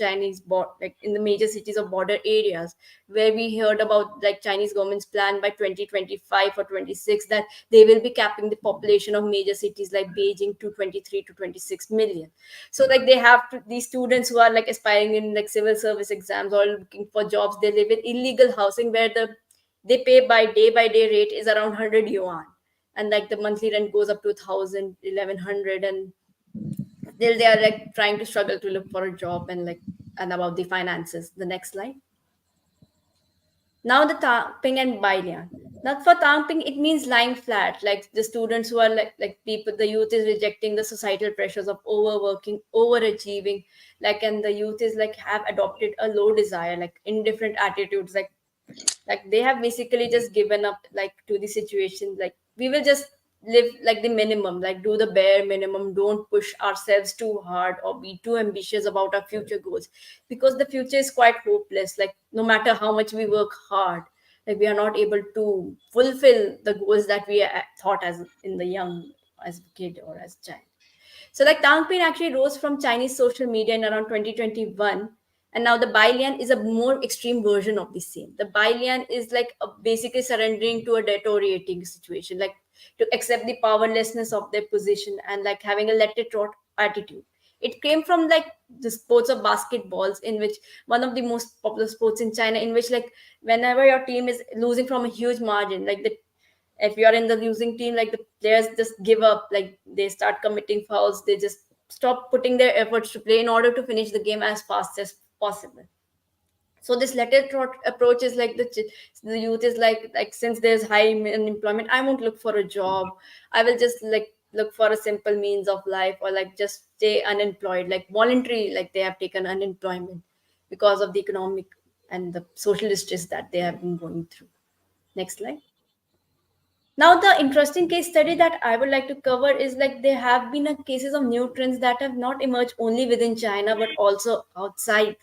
like in the major cities of border areas, where we heard about like Chinese government's plan by 2025 or 26 that they will be capping the population of major cities like Beijing to 23 to 26 million. So like they have to, these students who are like aspiring in like civil service exams or looking for jobs, they live in illegal housing where they pay by day rate is around 100 yuan, and like the monthly rent goes up to 1,000, 1,100, and still they are like trying to struggle to look for a job. And like, and about the finances, the next slide. Now the tamping and bailian. Not for tamping, it means lying flat. Like the students who are like people, the youth is rejecting the societal pressures of overworking, overachieving. Like, and the youth is like have adopted a low desire, like indifferent attitudes. Like they have basically just given up like to the situation. Like we will just live like the minimum, like do the bare minimum, don't push ourselves too hard or be too ambitious about our future goals, because the future is quite hopeless. Like no matter how much we work hard, like we are not able to fulfill the goals that we thought as in the young, as a kid or as a child. So like Tangpin actually rose from Chinese social media in around 2021. And now the Bailian is a more extreme version of the same. The Bailian is like basically surrendering to a deteriorating situation, like to accept the powerlessness of their position and like having a let it rot attitude. It came from like the sports of basketballs, in which one of the most popular sports in China, in which like whenever your team is losing from a huge margin, like the if you are in the losing team, like the players just give up, like they start committing fouls, they just stop putting their efforts to play in order to finish the game as fast as possible. So this letter trot approach is like the youth is like since there's high unemployment, I won't look for a job, I will just like look for a simple means of life, or like just stay unemployed, like voluntary, like they have taken unemployment because of the economic and the social distress that they have been going through. Next slide. Now, the interesting case study that I would like to cover is like there have been a cases of new trends that have not emerged only within China but also outside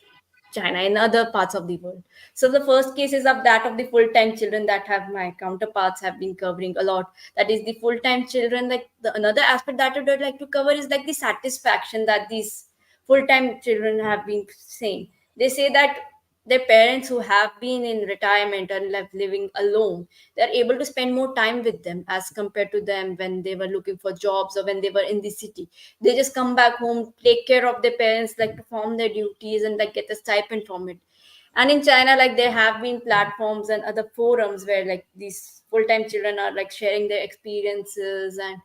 China in other parts of the world. So the first case is of that of the full-time children that have my counterparts have been covering a lot. That is the full-time children. Like the another aspect that I would like to cover is like the satisfaction that these full-time children have been saying. They say that their parents who have been in retirement and left living alone, they're able to spend more time with them as compared to them when they were looking for jobs or when they were in the city. They just come back home, take care of their parents, like perform their duties and like get a stipend from it. And in China, like there have been platforms and other forums where like these full-time children are like sharing their experiences and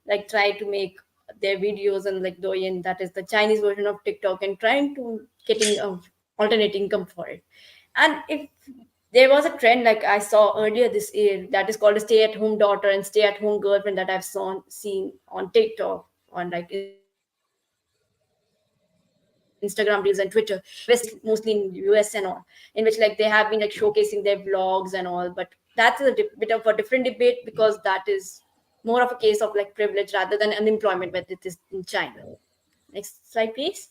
like try to make their videos and like Douyin, that is the Chinese version of TikTok, and trying to getting a alternate income for it. And if there was a trend like I saw earlier this year that is called a stay-at-home daughter and stay-at-home girlfriend that I've seen on TikTok, on like Instagram reels and Twitter, where like these full-time children are like sharing their mostly in US and all, in which like they have been like showcasing their vlogs and all. But that's a bit of a different debate, because that is more of a case of like privilege rather than unemployment, where it is in China. Next slide, please.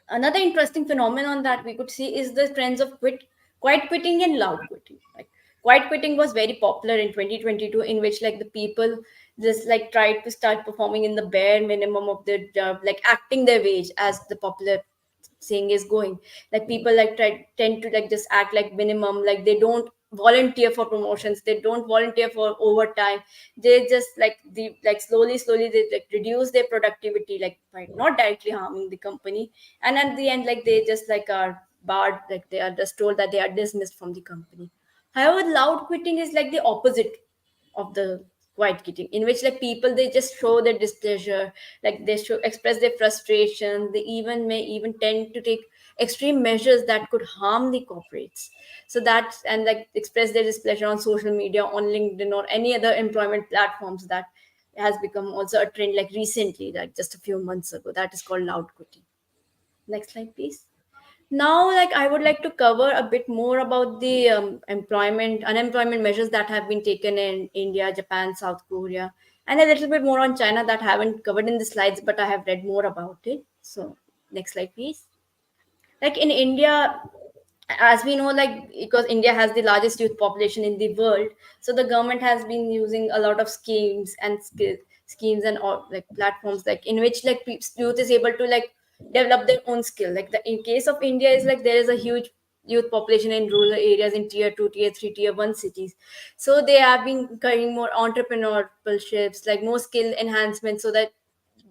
Another interesting phenomenon that we could see is the trends of quiet quitting and loud quitting. Like quiet quitting was very popular in 2022, in which like the people just like tried to start performing in the bare minimum of their job, like acting their wage, as the popular saying is going. Like people like tend to like just act like minimum, like they don't volunteer for promotions, they don't volunteer for overtime, they just like the like slowly they like reduce their productivity, like by not directly harming the company. And at the end, like they just like are barred, like they are just told that they are dismissed from the company. However, loud quitting is like the opposite of the quiet quitting, in which like people they just show their displeasure, like they show express their frustration, they even may even tend to take extreme measures that could harm the corporates. So that, and like express their displeasure on social media, on LinkedIn or any other employment platforms, that has become also a trend like recently, like just a few months ago, that is called loud quitting. Next slide, please. Now, like I would like to cover a bit more about the unemployment measures that have been taken in India, Japan, South Korea, and a little bit more on China that haven't covered in the slides, but I have read more about it. So, next slide, please. Like in India, as we know, like because India has the largest youth population in the world, so the government has been using a lot of schemes and all like platforms like in which like youth is able to like develop their own skill. Like the in case of India is like there is a huge youth population in rural areas in tier 2, tier 3, tier 1 cities, so they have been carrying more entrepreneurships, like more skill enhancement, so that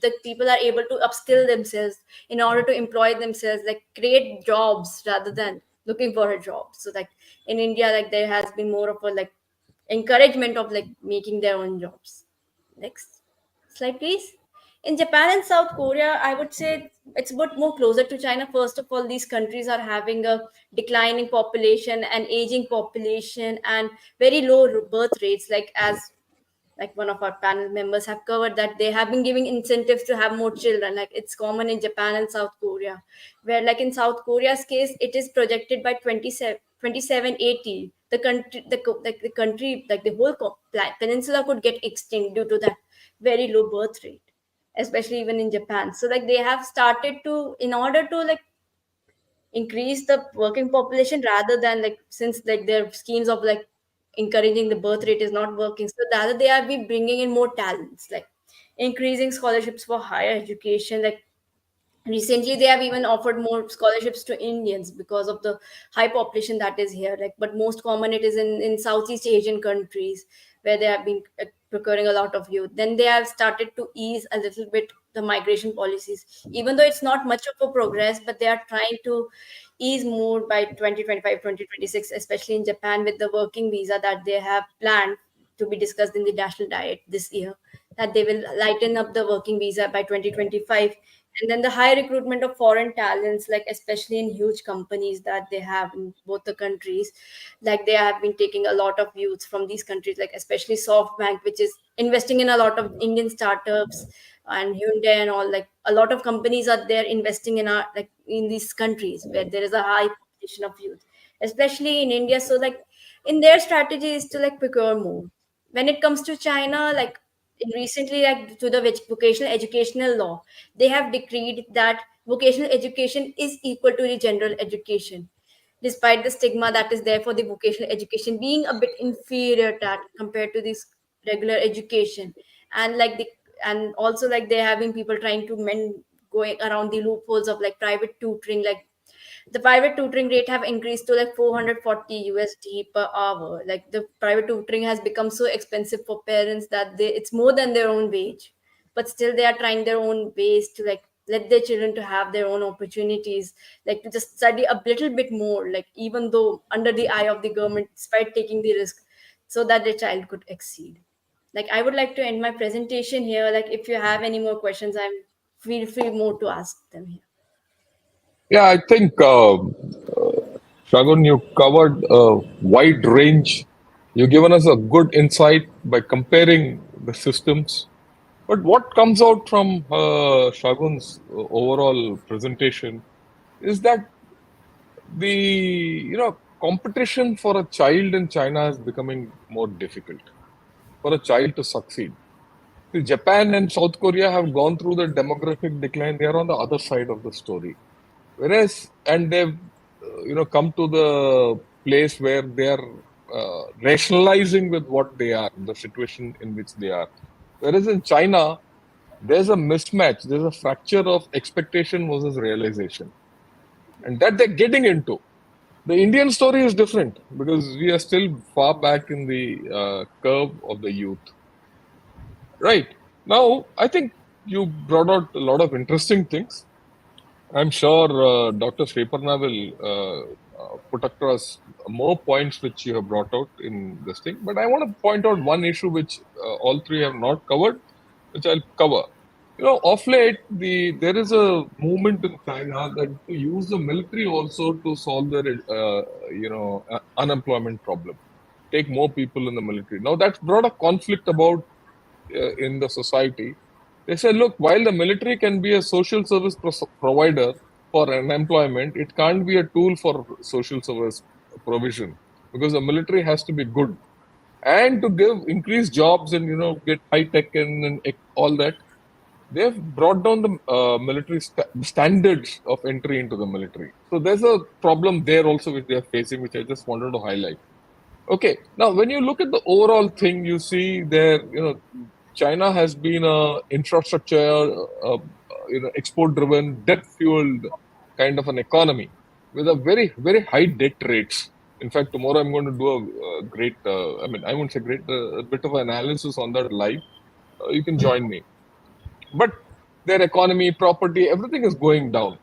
the people are able to upskill themselves in order to employ themselves, like create jobs rather than looking for a job. So like in India, like there has been more of a like encouragement of like making their own jobs. Next slide, please. In Japan and South Korea, I would say it's a bit more closer to China. First of all, these countries are having a declining population and aging population and very low birth rates, like as like one of our panel members have covered, that they have been giving incentives to have more children. Like it's common in Japan and South Korea, where like in South Korea's case it is projected by 2780 the country like the country like the whole peninsula could get extinct due to that very low birth rate, especially even in Japan. So like they have started to, in order to like increase the working population, rather than like, since like their schemes of like encouraging the birth rate is not working, so rather they are be bringing in more talents, like increasing scholarships for higher education. Like recently they have even offered more scholarships to Indians because of the high population that is here. Like but most common it is in Southeast Asian countries, where they have been procuring a lot of youth. Then they have started to ease a little bit the migration policies, even though it's not much of a progress, but they are trying to ease more by 2025, 2026, especially in Japan, with the working visa that they have planned to be discussed in the national diet this year, that they will lighten up the working visa by 2025. And then the high recruitment of foreign talents, like especially in huge companies that they have in both the countries. Like they have been taking a lot of youths from these countries, like especially SoftBank, which is investing in a lot of Indian startups, and Hyundai and all. Like a lot of companies are there investing in our like in these countries where there is a high population of youth, especially in India. So like in their strategy is to like procure more. When it comes to China, like recently, like to the vocational educational law, they have decreed that vocational education is equal to the general education, despite the stigma that is there for the vocational education being a bit inferior to that compared to this regular education. And like the and also like they're having people trying to mend going around the loopholes of like private tutoring. Like the private tutoring rate have increased to like 440 USD per hour. Like the private tutoring has become so expensive for parents that it's more than their own wage, but still they are trying their own ways to like let their children to have their own opportunities, like to just study a little bit more, like even though under the eye of the government, despite taking the risk, so that their child could exceed. Like I would like to end my presentation here. Like if you have any more questions, I'm feel free more to ask them here. Yeah, I think, Shagun, you covered a wide range. You've given us a good insight by comparing the systems. But what comes out from Shagun's overall presentation is that the competition for a child in China is becoming more difficult for a child to succeed. See, Japan and South Korea have gone through the demographic decline. They are on the other side of the story. Whereas, and they've come to the place where they are rationalizing with what they are, the situation in which they are. Whereas in China, there's a mismatch. There's a fracture of expectation versus realization, and that they're getting into. The Indian story is different because we are still far back in the curve of the youth. Right. Now, I think you brought out a lot of interesting things. I'm sure Dr. Sriparna will put across more points which you have brought out in this thing. But I want to point out one issue which all three have not covered, which I'll cover. Of late, there is a movement in China that to use the military also to solve their, unemployment problem. Take more people in the military. Now that's brought a conflict about in the society. They said, look, while the military can be a social service provider for unemployment, it can't be a tool for social service provision, because the military has to be good. And to give increased jobs and get high tech and all that, they've brought down the military standards of entry into the military. So there's a problem there also which they are facing, which I just wanted to highlight. Okay, now when you look at the overall thing, you see there, China has been a infrastructure, export-driven, debt-fueled kind of an economy with a very, very high debt rates. In fact, tomorrow I'm going to do a great, I mean, I won't say great, a bit of analysis on that live. You can join me. But their economy, property, everything is going down.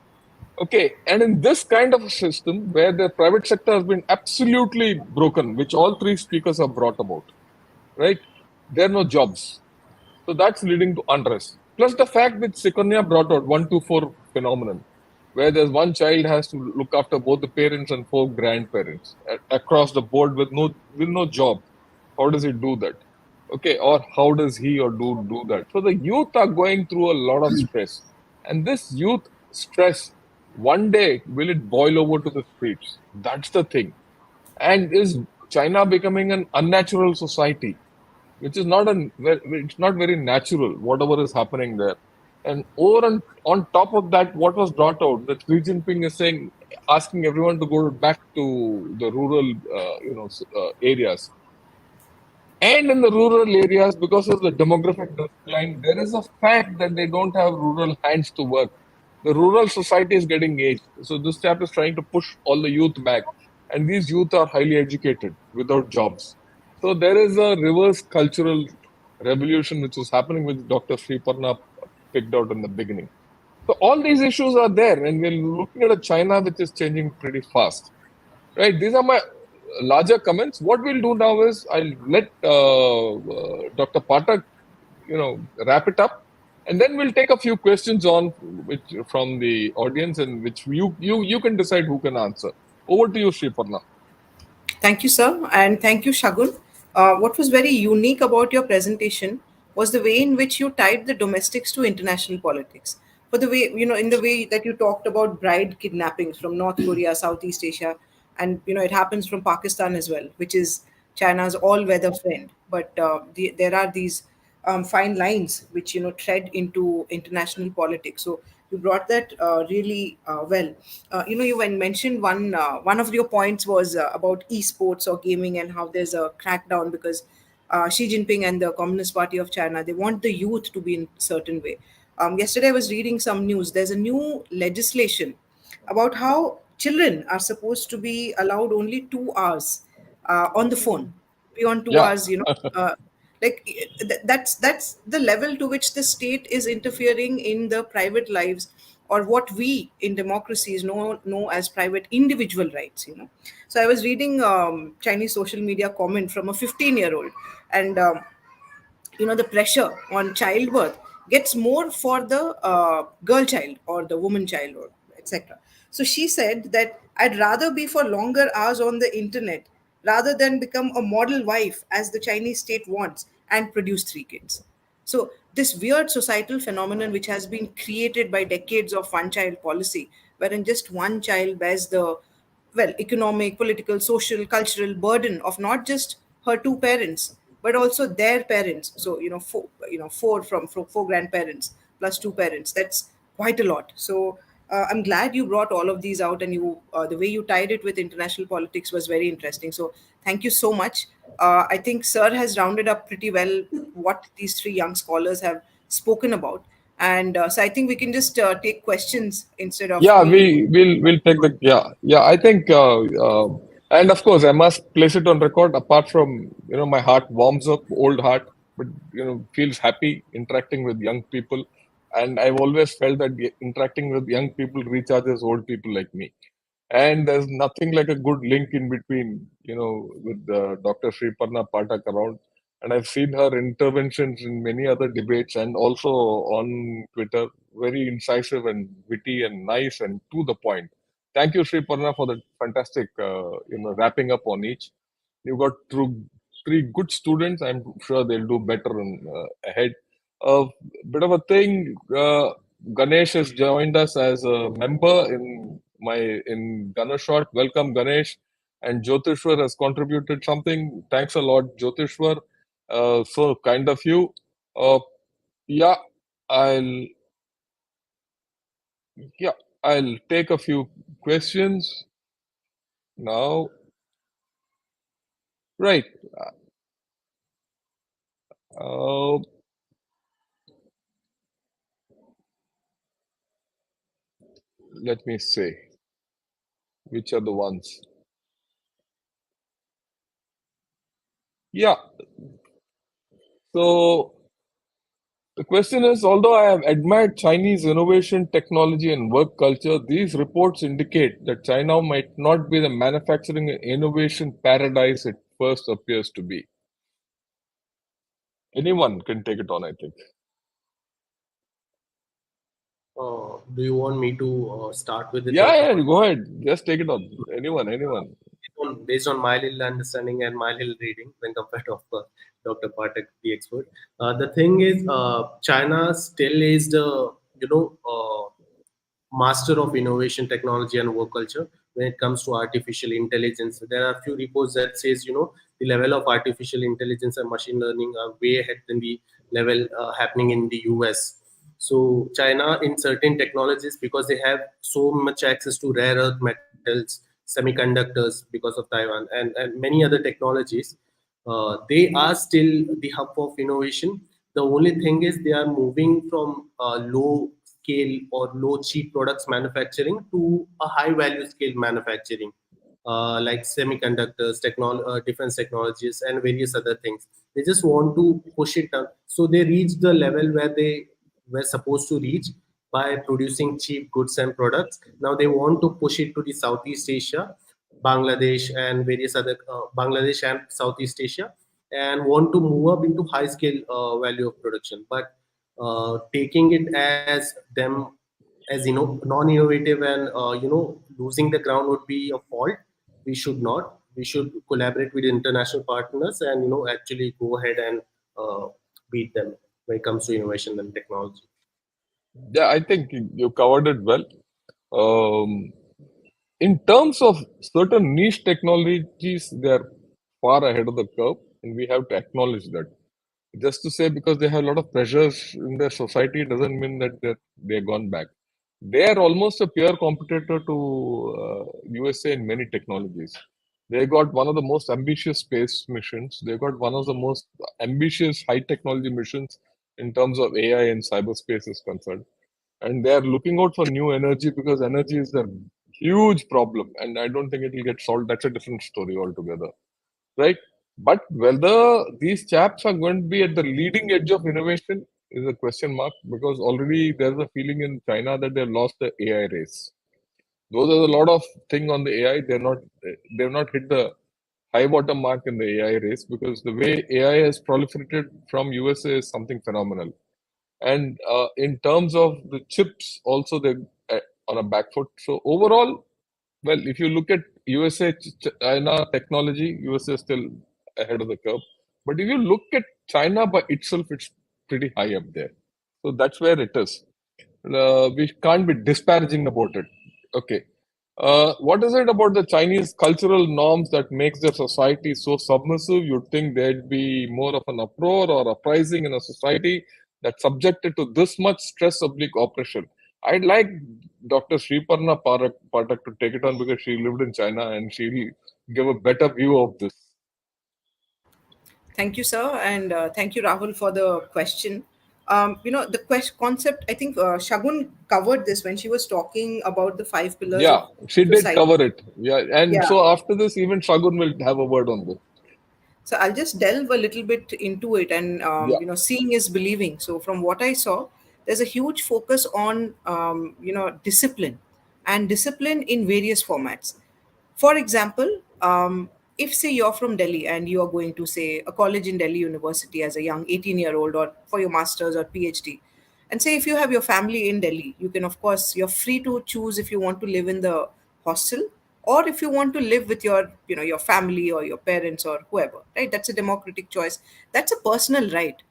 Okay, and in this kind of a system where the private sector has been absolutely broken, which all three speakers have brought about, right? There are no jobs. So that's leading to unrest. Plus the fact that Sukanya brought out 1-2-4 phenomenon, where there's one child has to look after both the parents and four grandparents across the board with no job. How does he do that? Okay, or how does he or do that? So the youth are going through a lot of stress, and this youth stress, one day will it boil over to the streets? That's the thing. And is China becoming an unnatural society, which is not it's not very natural, whatever is happening there. And over and on top of that, what was brought out that Xi Jinping is saying, asking everyone to go back to the rural, areas. And in the rural areas, because of the demographic decline, there is a fact that they don't have rural hands to work. The rural society is getting aged. So this chap is trying to push all the youth back. And these youth are highly educated without jobs. So there is a reverse cultural revolution which was happening, which Dr. Sriparna picked out in the beginning. So all these issues are there, and we're looking at a China which is changing pretty fast. Right? These are my larger comments. What we'll do now is I'll let Dr. Pathak, wrap it up, and then we'll take a few questions on which from the audience, and which you can decide who can answer. Over to you, Sriparna. Thank you, sir, and thank you, Shagun. What was very unique about your presentation was the way in which you tied the domestics to international politics. For the way, in the way that you talked about bride kidnappings from North Korea, Southeast Asia, and it happens from Pakistan as well, which is China's all-weather friend. But there are these fine lines which tread into international politics. So you brought that really well. You when mentioned one of your points was about esports or gaming and how there's a crackdown because Xi Jinping and the Communist Party of China, they want the youth to be in certain way. Yesterday I was reading some news. There's a new legislation about how children are supposed to be allowed only 2 hours on the phone. Beyond two Yeah. hours, like that's the level to which the state is interfering in the private lives, or what we in democracies know as private individual rights. So I was reading Chinese social media comment from a 15-year-old, and the pressure on childbirth gets more for the girl child or the woman child, or etc. So she said that I'd rather be for longer hours on the internet rather than become a model wife as the Chinese state wants and produce 3 kids. So this weird societal phenomenon which has been created by decades of one child policy, wherein just one child bears the economic, political, social, cultural burden of not just her two parents, but also their parents. So, four grandparents plus two parents. That's quite a lot. So, I'm glad you brought all of these out, and the way you tied it with international politics was very interesting. So, thank you so much. I think Sir has rounded up pretty well what these three young scholars have spoken about. And so I think we can just take questions instead of Yeah, me. we'll take the yeah. I think and of course I must place it on record. Apart from my heart warms up, old heart, but feels happy interacting with young people, and I've always felt that interacting with young people recharges old people like me. And there's nothing like a good link in between, with Dr. Sriparna Pathak around. And I've seen her interventions in many other debates and also on Twitter, very incisive and witty and nice and to the point. Thank you, Sriparna, for the fantastic, wrapping up on each. You've got through three good students. I'm sure they'll do better ahead. A bit of a thing. Ganesh has joined us as a member in Ganeshwar. Welcome, Ganesh. And Jyotishwar has contributed something. Thanks a lot, Jyotishwar. So kind of you. Uh, yeah, I'll yeah I'll take a few questions now. Right. Uh, Let me say which are the ones. Yeah. So the question is, although I have admired Chinese innovation, technology, and work culture, these reports indicate that China might not be the manufacturing and innovation paradise it first appears to be. Anyone can take it on, I think. Do you want me to start with it, Yeah, Dr. yeah, Pat? go ahead. Just take it on. Anyone. Based on my little understanding and my little reading, when compared to, of course, Dr. Pathak, the expert, the thing is, China still is the master of innovation, technology, and work culture when it comes to artificial intelligence. There are a few reports that says the level of artificial intelligence and machine learning are way ahead than the level happening in the US. So China, in certain technologies, because they have so much access to rare earth metals, semiconductors, because of Taiwan, and many other technologies, they are still the hub of innovation. The only thing is they are moving from low scale or low cheap products manufacturing to a high value scale manufacturing, like semiconductors, defense technologies, and various other things. They just want to push it up. So they reach the level where they were supposed to reach by producing cheap goods and products. Now they want to push it to the Southeast Asia, Bangladesh, and various other Bangladesh and Southeast Asia, and want to move up into high scale value of production. But taking it as them as non-innovative and losing the ground would be a fault. We should not. We should collaborate with international partners and actually go ahead and beat them when it comes to innovation and technology. Yeah, I think you covered it well. Um, in terms of certain niche technologies, they are far ahead of the curve, and we have to acknowledge that. Just to say because they have a lot of pressures in their society doesn't mean that they're gone back. They are almost a peer competitor to USA in many technologies. They got one of the most ambitious space missions. They got one of the most ambitious high technology missions in terms of AI and cyberspace is concerned. And they are looking out for new energy because energy is a huge problem, and I don't think it will get solved. That's a different story altogether, right? But whether these chaps are going to be at the leading edge of innovation is a question mark because already there's a feeling in China that they've lost the AI race. Those are a lot of thing on the AI. They've not hit the high water mark in the AI race because the way AI has proliferated from USA is something phenomenal. And in terms of the chips, also they're on a back foot. So overall, well, if you look at USA, China technology, USA is still ahead of the curve. But if you look at China by itself, it's pretty high up there. So that's where it is. We can't be disparaging about it. Okay. What is it about the Chinese cultural norms that makes their society so submissive? You'd think there'd be more of an uproar or uprising in a society that's subjected to this much stress oblique oppression. I'd like Dr. Sriparna Pathak to take it on because she lived in China and she'll give a better view of this. Thank you, sir, and thank you, Rahul, for the question. The concept, I think Shagun covered this when she was talking about the five pillars Yeah, of she did society. cover it. Yeah, and Yeah. so after this, even Shagun will have a word on this. So I'll just delve a little bit into it, and Yeah. seeing is believing. So from what I saw, there's a huge focus on discipline, and discipline in various formats. For example, if say you're from Delhi and you are going to say a college in Delhi University as a young 18-year-old or for your masters or PhD, and say if you have your family in Delhi, you can of course you're free to choose if you want to live in the hostel or if you want to live with your family or your parents or whoever, right? That's a democratic choice. That's a personal right.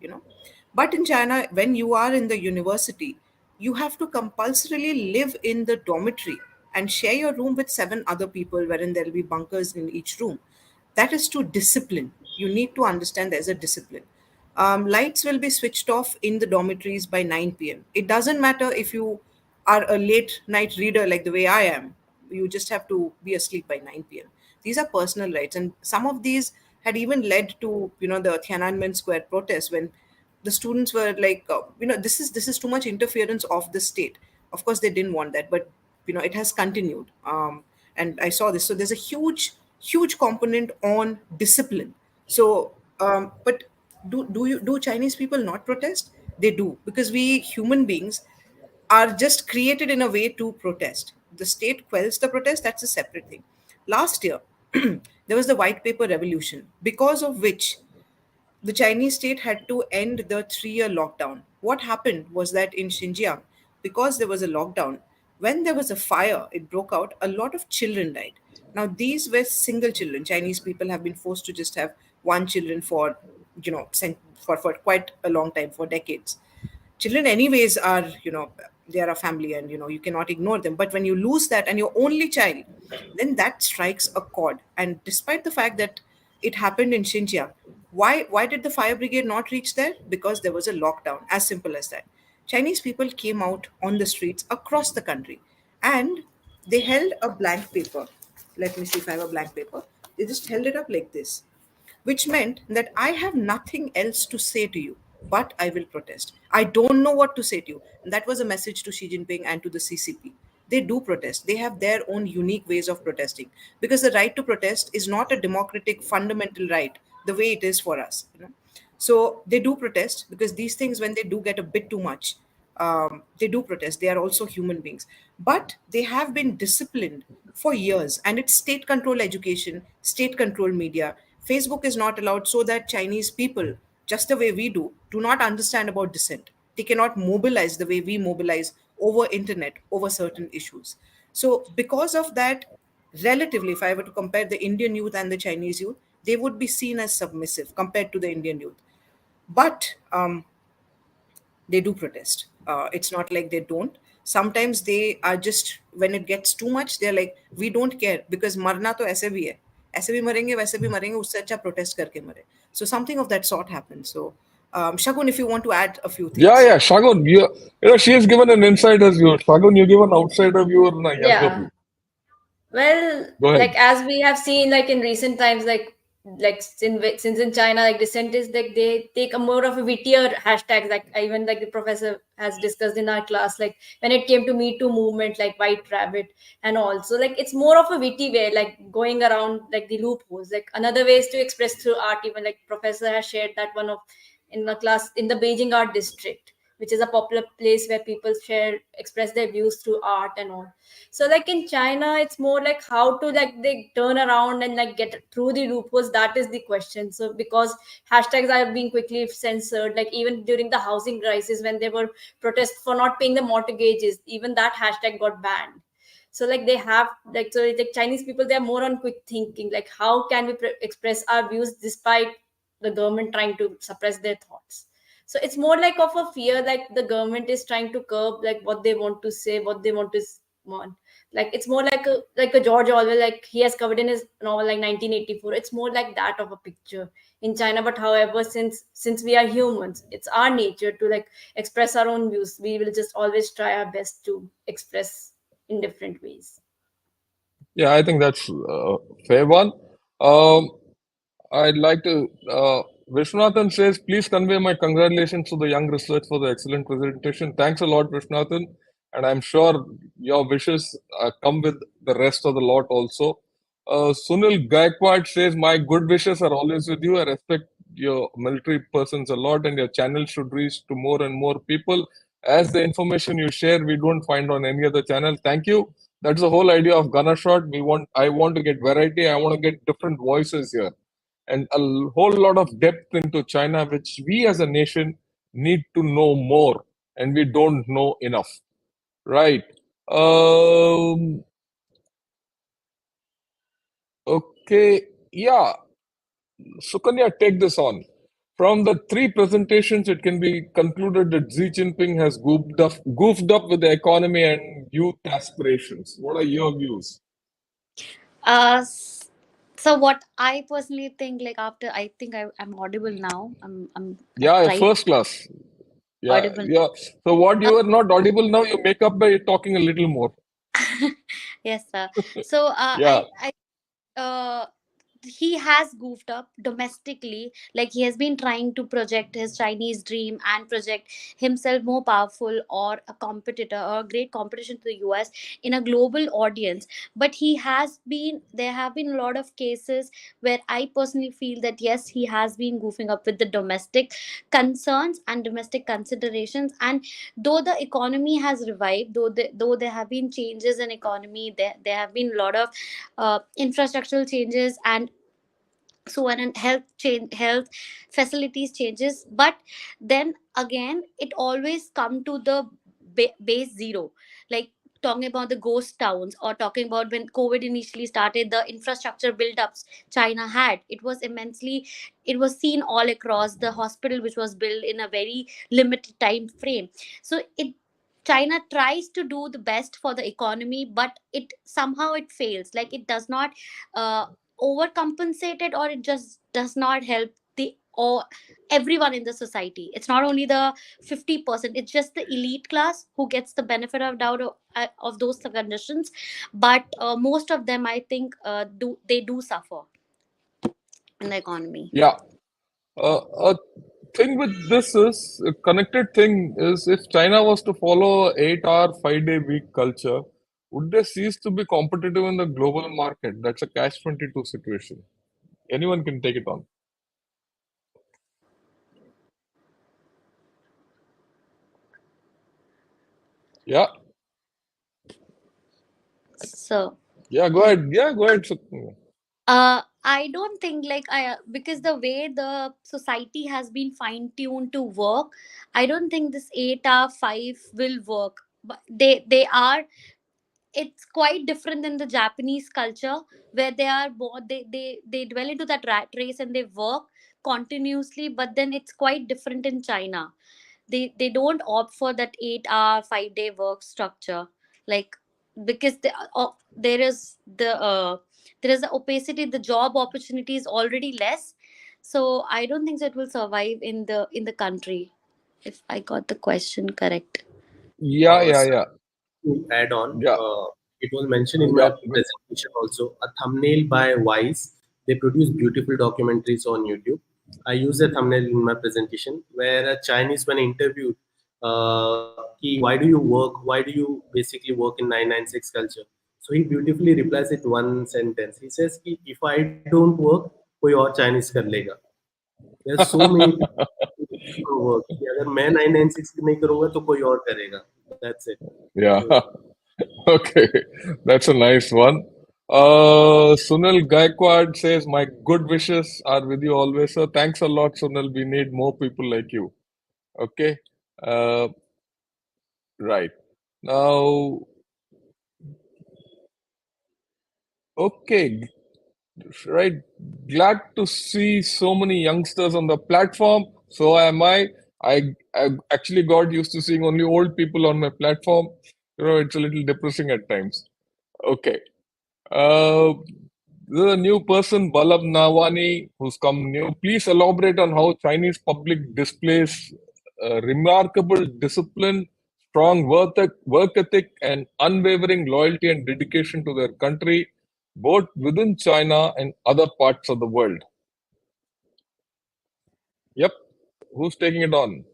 But in China, when you are in the university, you have to compulsorily live in the dormitory and share your room with 7 other people, wherein there will be bunkers in each room. That is to discipline. You need to understand there's a discipline. Lights will be switched off in the dormitories by 9 p.m. It doesn't matter if you are a late night reader like the way I am. You just have to be asleep by 9 p.m. These are personal rights, and some of these had even led to the Tiananmen Square protests, when the students were like, this is too much interference of the state. Of course, they didn't want that, but it has continued. And I saw this. So there's a huge component on discipline. So, but do Chinese people not protest? They do, because we human beings are just created in a way to protest. The state quells the protest, that's a separate thing. Last year, there was the white paper revolution, because of which the Chinese state had to end the 3 year lockdown. What happened was that in Xinjiang, because there was a lockdown, when there was a fire, it broke out, a lot of children died. Now, these were single children. Chinese people have been forced to just have one children for, for quite a long time, for decades. Children anyways are, they are a family, and you cannot ignore them. But when you lose that and your only child, then that strikes a chord. And despite the fact that it happened in Xinjiang, why did the fire brigade not reach there? Because there was a lockdown, as simple as that. Chinese people came out on the streets across the country, and they held a blank paper. Let me see if I have a blank paper. They just held it up like this, which meant that I have nothing else to say to you, but I will protest. I don't know what to say to you. And that was a message to Xi Jinping and to the CCP. They do protest. They have their own unique ways of protesting, because the right to protest is not a democratic fundamental right the way it is for us. So they do protest, because these things, when they do get a bit too much, they do protest. They are also human beings, but they have been disciplined for years, and it's state control education, state control media. Facebook is not allowed, so that Chinese people, just the way we do not understand about dissent. They cannot mobilize the way we mobilize over internet over certain issues. So because of that, relatively, if I were to compare the Indian youth and the Chinese youth, they would be seen as submissive compared to the Indian youth. But they do protest. It's not like they don't. Sometimes they are just, when it gets too much, they're like, we don't care, because marna to aise bhi hai, aise bhi marenge, वैसे भी मरेंगे, उससे अच्छा protest करके मरे. So something of that sort happens. So Shagun, if you want to add a few Yeah, things. yeah, Shagun, she has given an insider's view. Shagun, you give an outsider view or a younger Yeah. view. Well, Go ahead. like as we have seen, like in recent times, like since in China, like dissent is like they take a more of a wittier hashtags. Like even like the professor has discussed in our class, like when it came to Me Too movement, like White Rabbit, and also like it's more of a witty way, like going around like the loopholes. Like another way is to express through art. Even like professor has shared that one of in the class in the Beijing Art District, which is a popular place where people share express their views through art and all. So like in China, it's more like how to like they turn around and like get through the loopholes. That is the question. So because hashtags are being quickly censored, like even during the housing crisis when there were protests for not paying the mortgages, even that hashtag got banned. So like they have like so like Chinese people, they're more on quick thinking, like how can we express our views despite the government trying to suppress their thoughts. So it's more like of a fear, like the government is trying to curb like what they want to say, what they want to want. Like it's more like a George Orwell, like he has covered in his novel like 1984. It's more like that of a picture in China. But however, since we are humans, it's our nature to like express our own views. We will just always try our best to express in different ways. Yeah, I think that's a fair one. Um, I'd like to. Vishwanathan says, please convey my congratulations to the young research for the excellent presentation. Thanks a lot, Vishwanathan. And I'm sure your wishes come with the rest of the lot also. Sunil Gaikwad says, my good wishes are always with you. I respect your military persons a lot, and your channel should reach to more and more people. As the information you share, we don't find on any other channel. Thank you. That's the whole idea of Gunner Shot. I want to get variety. I want to get different voices here and a whole lot of depth into China, which we as a nation need to know more, and we don't know enough. Right. Okay. Yeah. Sukanya, take this on. From the three presentations, it can be concluded that Xi Jinping has goofed up with the economy and youth aspirations. What are your views? Uh, s- so what I personally think, like after, I think I'm audible now. I've Yeah, tried first class. Yeah, audible. yeah. So what you are not audible now, you make up by talking a little more. Yes, sir. So Yeah, I he has goofed up domestically. Like he has been trying to project his Chinese dream and project himself more powerful or a competitor or a great competition to the US in a global audience. But he has been, there have been a lot of cases where I personally feel that yes, he has been goofing up with the domestic concerns and domestic considerations. And though the economy has revived, though there have been changes in economy, there have been a lot of infrastructural changes and so on, and health facilities changes, but then again it always come to the base zero. Like talking about the ghost towns, or talking about when COVID initially started, the infrastructure build-ups China had, it was immensely, it was seen all across, the hospital which was built in a very limited time frame. So it, China tries to do the best for the economy, but it somehow it fails. Like it does not uh, overcompensated, or it just does not help the or everyone in the society. It's not only the 50%, it's just the elite class who gets the benefit of doubt of those conditions. But most of them, I think, do suffer in the economy. yeah. A thing with this is a connected thing is if China was to follow a 8 hour 5 day week culture, would they cease to be competitive in the global market? That's a catch 22 situation. Anyone can take it on. Yeah, So yeah, go ahead. Yeah, go ahead. I don't think, like, I because the way the society has been fine tuned to work, I don't think this 8 hour 5 will work. But they are, it's quite different than the Japanese culture, where they are born, they dwell into that rat race and they work continuously. But then it's quite different in China. They don't opt for that 8 hour 5 day work structure. Like because there is the opacity, the job opportunity is already less. So I don't think that will survive in the country, if I got the question correct. Yeah, yeah, So yeah, to add on, yeah, it was mentioned in yeah. my presentation also, a thumbnail by Wise. They produce beautiful documentaries on YouTube. I use a thumbnail in my presentation where a Chinese, when interviewed, why do you work? Why do you basically work in 996 culture? So he beautifully replies it one sentence. He says, कि, if I don't work, कोई और Chinese कर लेगा. There are so many people who work. कि अगर मैं 996 नहीं करूँगा तो कोई और करेगा. That's it. Yeah. So, Okay, that's a nice one. Sunil Gaikwad says, "My good wishes are with you always, sir." Thanks a lot, Sunil. We need more people like you. Okay. Uh, right. Now, okay, right. Glad to see so many youngsters on the platform. So am I. I actually got used to seeing only old people on my platform. It's a little depressing at times. Okay. Uh, there's a new person, Balab Nawani, who's come new. Please elaborate on how Chinese public displays remarkable discipline, strong work ethic, and unwavering loyalty and dedication to their country, both within China and other parts of the world. Yep. Who's taking it on?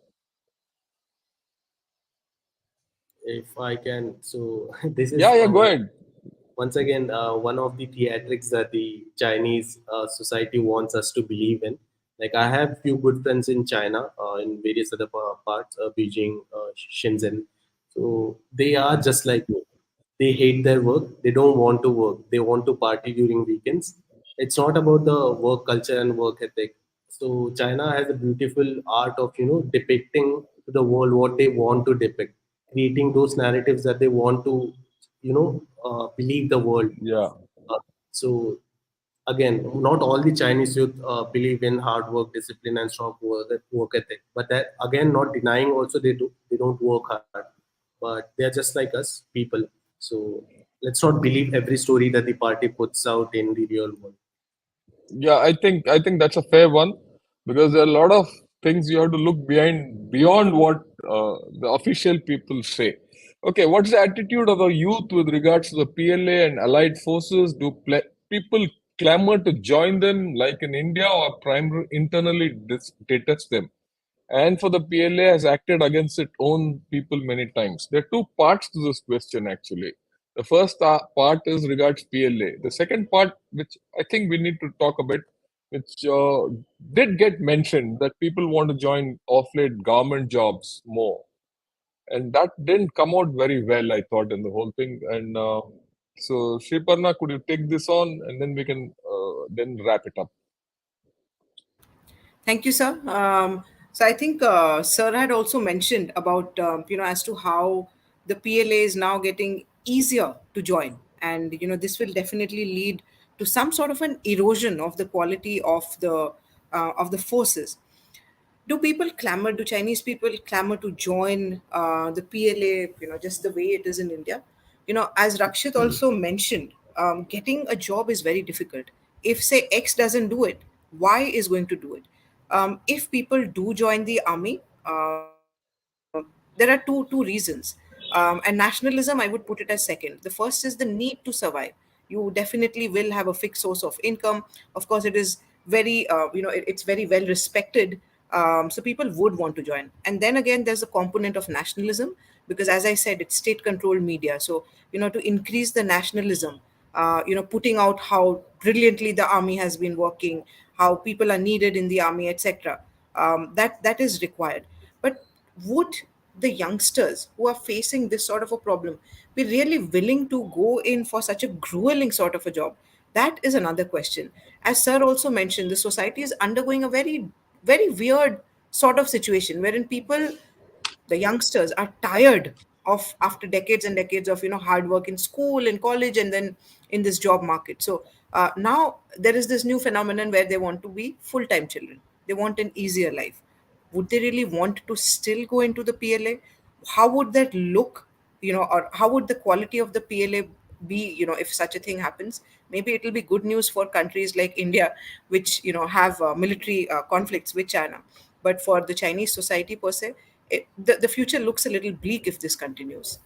if I can, so this Yeah, is yeah, go ahead. once again one of the theatrics that the Chinese society wants us to believe in. Like I have few good friends in China, in various other parts, Beijing, Shenzhen. So they are just like me. They hate their work. They don't want to work. They want to party during weekends. It's not about the work culture and work ethic. So China has a beautiful art of depicting to the world what they want to depict, creating those narratives that they want to believe the world. Yeah. So again, not all the Chinese youth believe in hard work, discipline, and strong work ethic. But that again, not denying also they don't work hard, but they are just like us, people. So let's not believe every story that the party puts out in the real world. Yeah, I think that's a fair one, because there are a lot of things you have to look beyond what the official people say. Okay, what's the attitude of the youth with regards to the PLA and allied forces? Do people clamor to join them like in India, or primarily internally detest them? And for the PLA has acted against its own people many times. There are two parts to this question actually. The first part is regards PLA. The second part, which I think we need to talk a bit, which did get mentioned, that people want to join off late government jobs more, and that didn't come out very well, I thought, in the whole thing. And so, Sriparna, could you take this on, and then we can then wrap it up. Thank you, sir. So I think Sir had also mentioned about as to how the PLA is now getting easier to join, and this will definitely lead to some sort of an erosion of the quality of the forces. Do people clamor? Do Chinese people clamor to join the PLA? Just the way it is in India. As Rakshit also mentioned, getting a job is very difficult. If say X doesn't do it, Y is going to do it. If people do join the army, there are two reasons. And nationalism, I would put it as second. The first is the need to survive. You definitely will have a fixed source of income. Of course, it is very, it's very well respected. So people would want to join. And then again, there's a component of nationalism, because, as I said, it's state-controlled media. So to increase the nationalism, putting out how brilliantly the army has been working, how people are needed in the army, etc. That is required. But would the youngsters who are facing this sort of a problem be really willing to go in for such a grueling sort of a job? That is another question. As Sir also mentioned, the society is undergoing a very, very weird sort of situation wherein people, the youngsters, are tired of, after decades and decades of hard work in school, in college, and then in this job market. So now there is this new phenomenon where they want to be full-time children. They want an easier life. Would they really want to still go into the PLA? How would that look? Or how would the quality of the PLA be, if such a thing happens? Maybe it will be good news for countries like India, which have military conflicts with China. But for the Chinese society per se, the future looks a little bleak if this continues.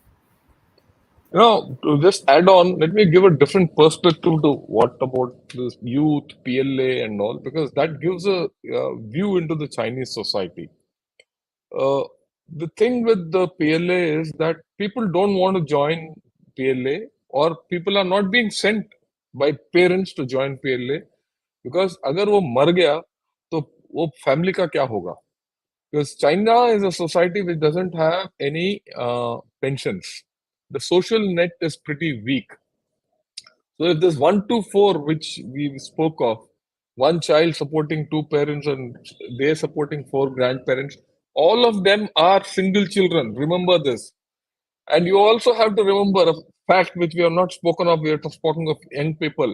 To just add on, let me give a different perspective to what about this youth, PLA, and all, because that gives a view into the Chinese society. Uh, the thing with the PLA is that people don't want to join PLA, or people are not being sent by parents to join PLA, because अगर वो मर गया तो वो family का क्या होगा? Because China is a society which doesn't have any pensions. The social net is pretty weak. So if there's 1 to 4, which we spoke of, one child supporting two parents and they're supporting four grandparents, all of them are single children. Remember this. And you also have to remember a fact which we have not spoken of. We have spoken of young people.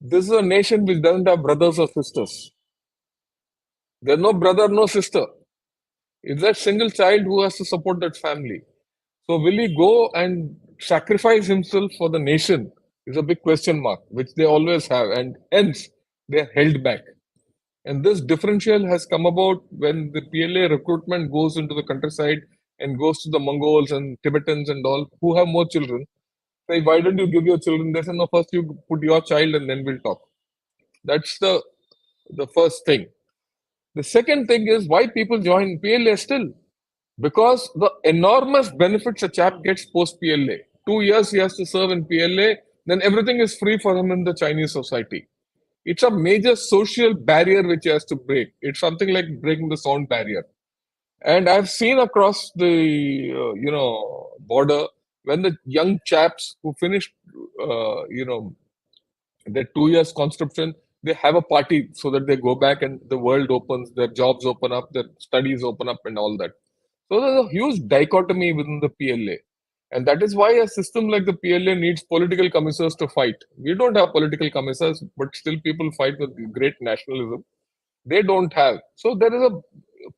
This is a nation which doesn't have brothers or sisters. There's no brother, no sister. It's that single child who has to support that family. So will he go and sacrifice himself for the nation? Is a big question mark, which they always have, and hence they are held back. And this differential has come about when the PLA recruitment goes into the countryside and goes to the Mongols and Tibetans and all who have more children. Say, why don't you give your children? They say, no, first you put your child and then we'll talk. That's the first thing. The second thing is why people join PLA still. Because the enormous benefits a chap gets post PLA. 2 years he has to serve in PLA, then everything is free for him in the Chinese society. It's a major social barrier which he has to break. It's something like breaking the sound barrier. And I've seen across the border when the young chaps who finished their 2 years conscription, they have a party so that they go back and the world opens, their jobs open up, their studies open up, and all that. So there's a huge dichotomy within the PLA. And that is why a system like the PLA needs political commissars to fight. We don't have political commissars, but still people fight with great nationalism. They don't have. So there is a